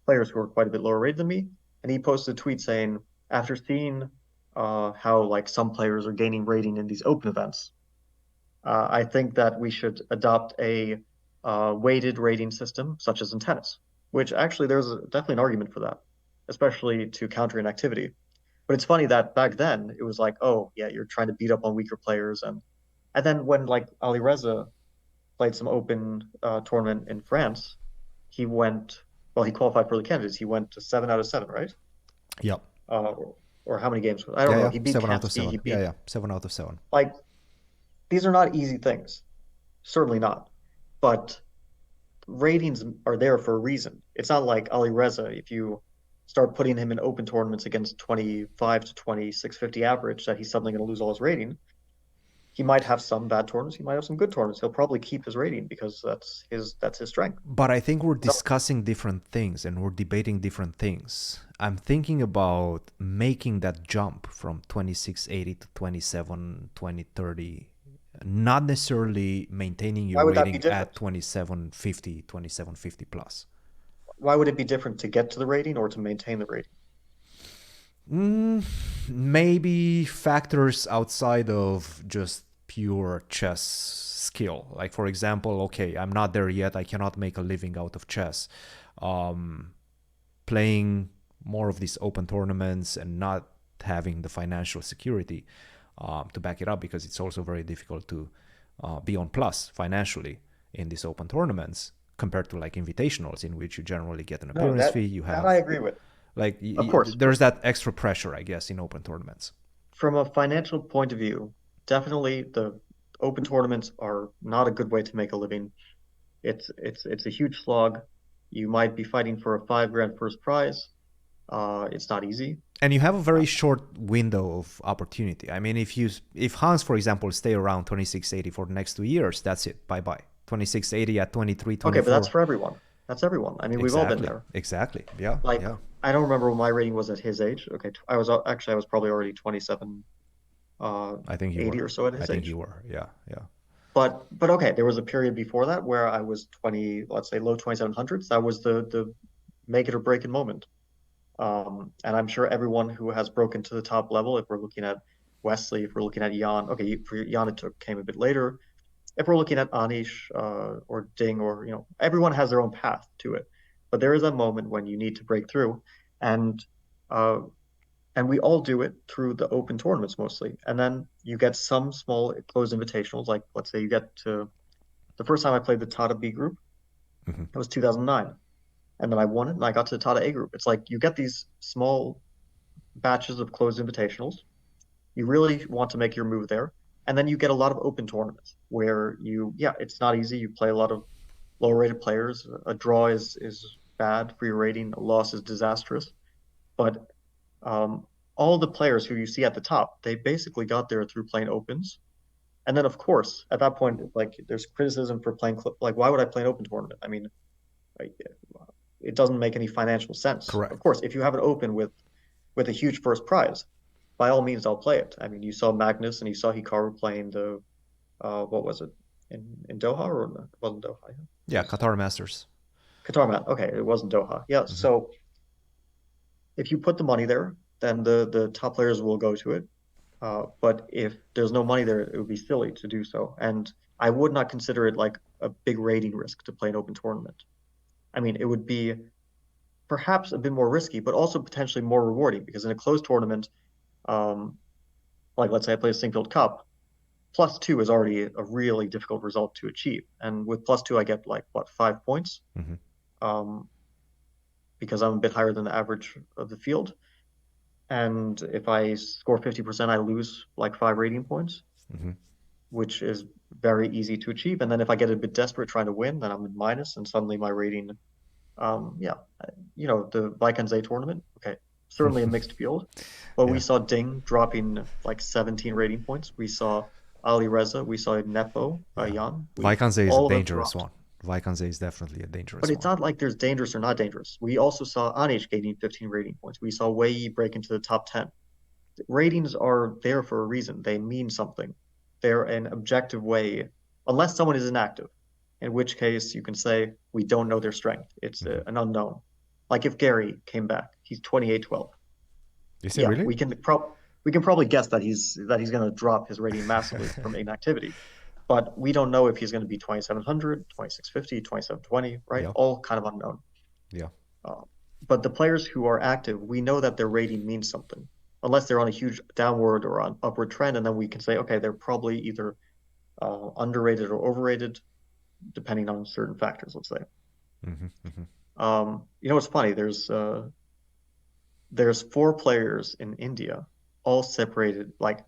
Speaker 2: players who were quite a bit lower rated than me. And he posted a tweet saying, after seeing how like some players are gaining rating in these open events, I think that we should adopt a weighted rating system, such as in tennis, which actually definitely an argument for that, especially to counter inactivity. But it's funny that back then it was like, oh yeah, you're trying to beat up on weaker players, and then when like Ali Reza played some open tournament in France, he went well, he qualified for the candidates. He went to 7 out of 7, right?
Speaker 1: Yep.
Speaker 2: Or how many games? I don't
Speaker 1: Yeah,
Speaker 2: know.
Speaker 1: yeah.
Speaker 2: He beat
Speaker 1: 7 out of 7.
Speaker 2: Kamsky. He
Speaker 1: Yeah,
Speaker 2: beat
Speaker 1: yeah. 7 out of 7.
Speaker 2: like these are not easy things. Certainly not. But ratings are there for a reason. It's not like Ali Reza. If you start putting him in open tournaments against 25 to 2650 average, that he's suddenly going to lose all his rating. He might have some bad tournaments. He might have some good tournaments. He'll probably keep his rating because that's his strength.
Speaker 1: But I think we're
Speaker 2: So
Speaker 1: discussing different things and we're debating different things. I'm thinking about making that jump from 2680 to 27, 2030, not necessarily maintaining your
Speaker 2: why would that be
Speaker 1: rating at
Speaker 2: different?
Speaker 1: 2750, 2750 plus.
Speaker 2: Why would it be different to get to the rating or to maintain the rating?
Speaker 1: Mm, maybe factors outside of just pure chess skill. Like, for example, okay, I'm not there yet. I cannot make a living out of chess. Um, Playing more of these open tournaments and not having the financial security to back it up because it's also very difficult to be on plus financially in these open tournaments compared to like invitationals in which you generally get an
Speaker 2: No,
Speaker 1: appearance fee. You
Speaker 2: that I
Speaker 1: have
Speaker 2: agree with.
Speaker 1: like
Speaker 2: Of course,
Speaker 1: there's that extra pressure, I guess, in open tournaments.
Speaker 2: from a financial point of view, definitely the open tournaments are not a good way to make a living. It's a huge slog. You might be fighting for a 5 grand first prize. It's not easy.
Speaker 1: And you have a
Speaker 2: Uh,
Speaker 1: very short window of opportunity. I mean, if Hans, for example, stay around 2680 for the next 2 years, that's it. Bye bye. 2680 at 23,
Speaker 2: okay, but that's
Speaker 1: 24.
Speaker 2: for everyone. That's everyone. I mean, we've all been
Speaker 1: Exactly.
Speaker 2: there.
Speaker 1: Exactly. Yeah.
Speaker 2: Like,
Speaker 1: Yeah.
Speaker 2: I don't remember what my rating was at his age. Okay, I was probably already 27, uh,
Speaker 1: I think you
Speaker 2: 80
Speaker 1: were.
Speaker 2: or so at
Speaker 1: I
Speaker 2: his
Speaker 1: think
Speaker 2: age.
Speaker 1: you were. Yeah. Yeah.
Speaker 2: But okay, there was a period before that where I was 20, let's say low 2700s. That was the make it or break it moment. And I'm sure everyone who has broken to the top level, if we're looking at Wesley, if we're looking at Jan, okay, for Jan came a bit later. If we're looking at Anish or Ding, or everyone has their own path to it. But there is a moment when you need to break through, and uh, and we all do it through the open tournaments mostly. And then you get some small closed invitationals, like let's say you get to the first time I played the Tata B group,
Speaker 1: Hmm.
Speaker 2: it was 2009, and then I won it, and I got to the Tata A group. It's like you get these small batches of closed invitationals. You really want to make your move there. And then you get a lot of open tournaments where yeah, it's not easy. You play a lot of lower rated players. A draw is bad for your rating. A loss is disastrous. But all the players who you see at the top, they basically got there through playing opens. And then, of course, at that point, like there's criticism for playing, like, why would I play an open tournament? I mean, like, it doesn't make any financial sense. Of
Speaker 1: Correct.
Speaker 2: course, if you have an open with a huge first prize, by all means, I'll play it. I mean, you saw Magnus and you saw Hikaru playing the what was it in Doha or no, it wasn't Doha? Yeah. It
Speaker 1: Yeah,
Speaker 2: was
Speaker 1: Qatar Masters.
Speaker 2: Qatar, man. Okay, it wasn't Doha. Yeah.
Speaker 1: Hmm.
Speaker 2: So if you put the money there, then the top players will go to it. But if there's no money there, it would be silly to do so. And I would not consider it like a big rating risk to play an open tournament. I mean, it would be perhaps a bit more risky, but also potentially more rewarding because in a closed tournament, um, like let's say I play a Singfield Cup, +2 is already a really difficult result to achieve. And with +2, I get like what, 5 points,
Speaker 1: Hmm.
Speaker 2: um, because I'm a bit higher than the average of the field. And if I score 50%, I lose like 5 rating points,
Speaker 1: Hmm.
Speaker 2: which is very easy to achieve. And then if I get a bit desperate trying to win, then I'm in minus, and suddenly my rating, yeah, the Vikings tournament, okay, certainly a mixed field, but we
Speaker 1: Yeah.
Speaker 2: saw Ding dropping like 17 rating points. We saw Ali Reza, we saw Nepo,
Speaker 1: Yeah.
Speaker 2: Jan,
Speaker 1: Vaikanze is a
Speaker 2: all of them
Speaker 1: dangerous
Speaker 2: dropped.
Speaker 1: one. Vaikanze is definitely a
Speaker 2: But
Speaker 1: dangerous
Speaker 2: it's
Speaker 1: one.
Speaker 2: not like there's dangerous or not dangerous. We also saw Anish gaining 15 rating points. We saw Wei break into the top 10. Ratings are there for a reason. They mean something. They're an objective way, unless someone is inactive, in which case you can say we don't know their strength. It's
Speaker 1: Hmm.
Speaker 2: an unknown. Like if Gary came back, he's 28-12.
Speaker 1: Is he
Speaker 2: Yeah,
Speaker 1: really?
Speaker 2: we can probably guess that he's going to drop his rating massively from inactivity. But we don't know if he's going to be 2700, 2650, 2720, right?
Speaker 1: Yeah.
Speaker 2: All kind of unknown.
Speaker 1: Yeah.
Speaker 2: Uh, but the players who are active, we know that their rating means something, unless they're on a huge downward or on upward trend, and then we can say, okay, they're probably either underrated or overrated, depending on certain factors. Let's say.
Speaker 1: Hmm. Hmm.
Speaker 2: What's funny? There's four players in India, all separated like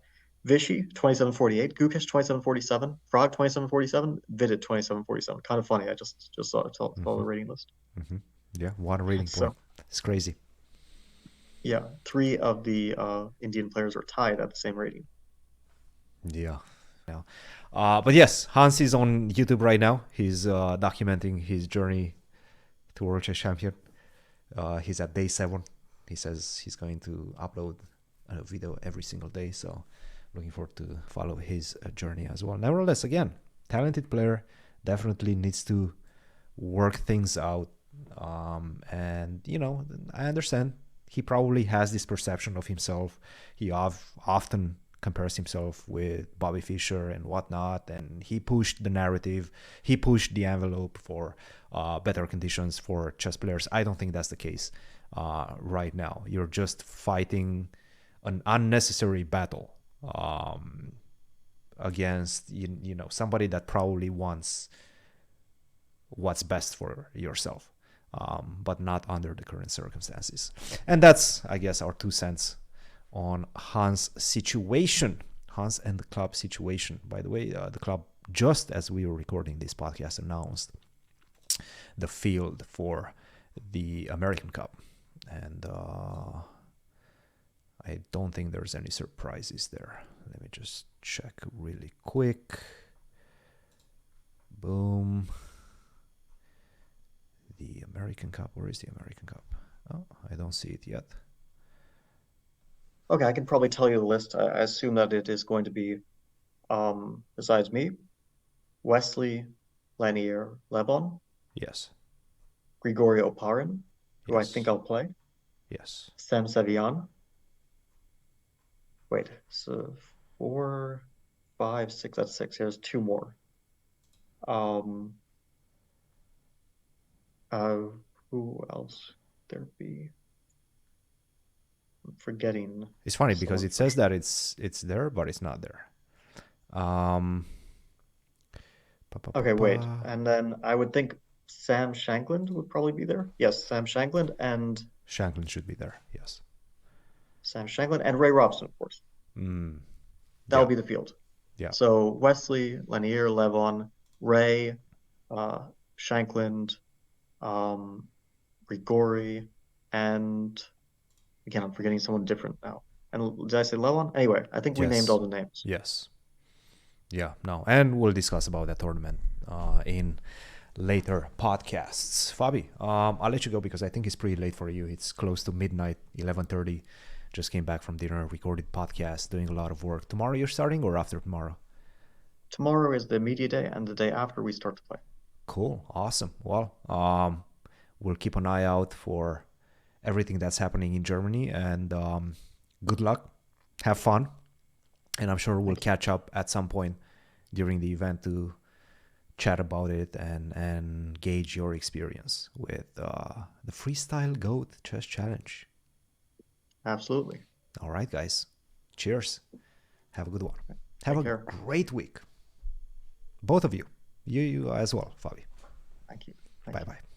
Speaker 2: Vishy 2748, Gukesh 2747, Frog 2747, Vidit 2747. Kind of funny. I just saw
Speaker 1: Hmm.
Speaker 2: the rating list.
Speaker 1: Hmm. Yeah. One rating point.
Speaker 2: So
Speaker 1: It's crazy.
Speaker 2: yeah, three of the Indian players are tied at the same rating.
Speaker 1: Yeah. Yeah. But yes, Hans is on YouTube right now. He's documenting his journey to World Chess Champion. He's at day 7. He says he's going to upload a video every single day. So looking forward to follow his journey as well. Nevertheless, again, talented player, definitely needs to work things out. And I understand he probably has this perception of himself. He often compares himself with Bobby Fischer and whatnot, and he pushed the narrative. He pushed the envelope for better conditions for chess players. I don't think that's the case right now. You're just fighting an unnecessary battle against somebody that probably wants what's best for yourself, but not under the current circumstances. And that's, I guess, our 2 cents on Hans' situation, Hans and the club situation. By the way, the club, just as we were recording this podcast, announced the field for the American Cup. And I don't think there's any surprises there. Let me just check really quick. Boom. The American Cup. Where is the American Cup? Oh, I don't see it yet.
Speaker 2: Okay, I can probably tell you the list. I assume that it is going to be, besides me, Wesley, Lanier, Lebon,
Speaker 1: Yes.
Speaker 2: Grigori Oparin, who I think
Speaker 1: Yes.
Speaker 2: I'll play,
Speaker 1: Yes.
Speaker 2: Sam Sevian. Wait, so 4, 5, 6, that's 6. There's two more. Um, uh, who else there be? I'm forgetting
Speaker 1: It's funny because
Speaker 2: someone
Speaker 1: it
Speaker 2: for
Speaker 1: says
Speaker 2: sure.
Speaker 1: that it's there, but it's not there. Um. Pa, pa, pa,
Speaker 2: Okay, wait.
Speaker 1: pa.
Speaker 2: And then I would think Sam Shankland would probably be there. Yes, Sam Shankland and
Speaker 1: Shanklin should be there. Yes.
Speaker 2: Ray Robson, of course.
Speaker 1: Mm,
Speaker 2: That'll
Speaker 1: yeah.
Speaker 2: be the field.
Speaker 1: Yeah.
Speaker 2: So Wesley, Lanier, Levon, Ray, Shankland, um, Grigori, and again, I'm forgetting someone different now. And did I say Levon? Anyway, I think we named all
Speaker 1: Yes.
Speaker 2: the names.
Speaker 1: Yes. Yeah, no, and we'll discuss about that tournament in later podcasts. Fabi, I'll let you go because I think it's pretty late for you. It's close to midnight, 11:30. Just came back from dinner, recorded podcast, doing a lot of work. Tomorrow you're starting or after tomorrow?
Speaker 2: Tomorrow is the media day, and the day after we start to play.
Speaker 1: Cool, awesome. Well, we'll keep an eye out for everything that's happening in Germany, and good luck. Have fun, and I'm sure we'll
Speaker 2: Thank you.
Speaker 1: catch up at some point during the event to chat about it and gauge your experience with the Freestyle Goat Chess Challenge.
Speaker 2: Absolutely.
Speaker 1: All right, guys. Cheers. Have a good one. Have
Speaker 2: Take
Speaker 1: a
Speaker 2: care.
Speaker 1: great week. Both of you. You as well, Fabi.
Speaker 2: Thank you.
Speaker 1: Bye
Speaker 2: Thank you.
Speaker 1: bye.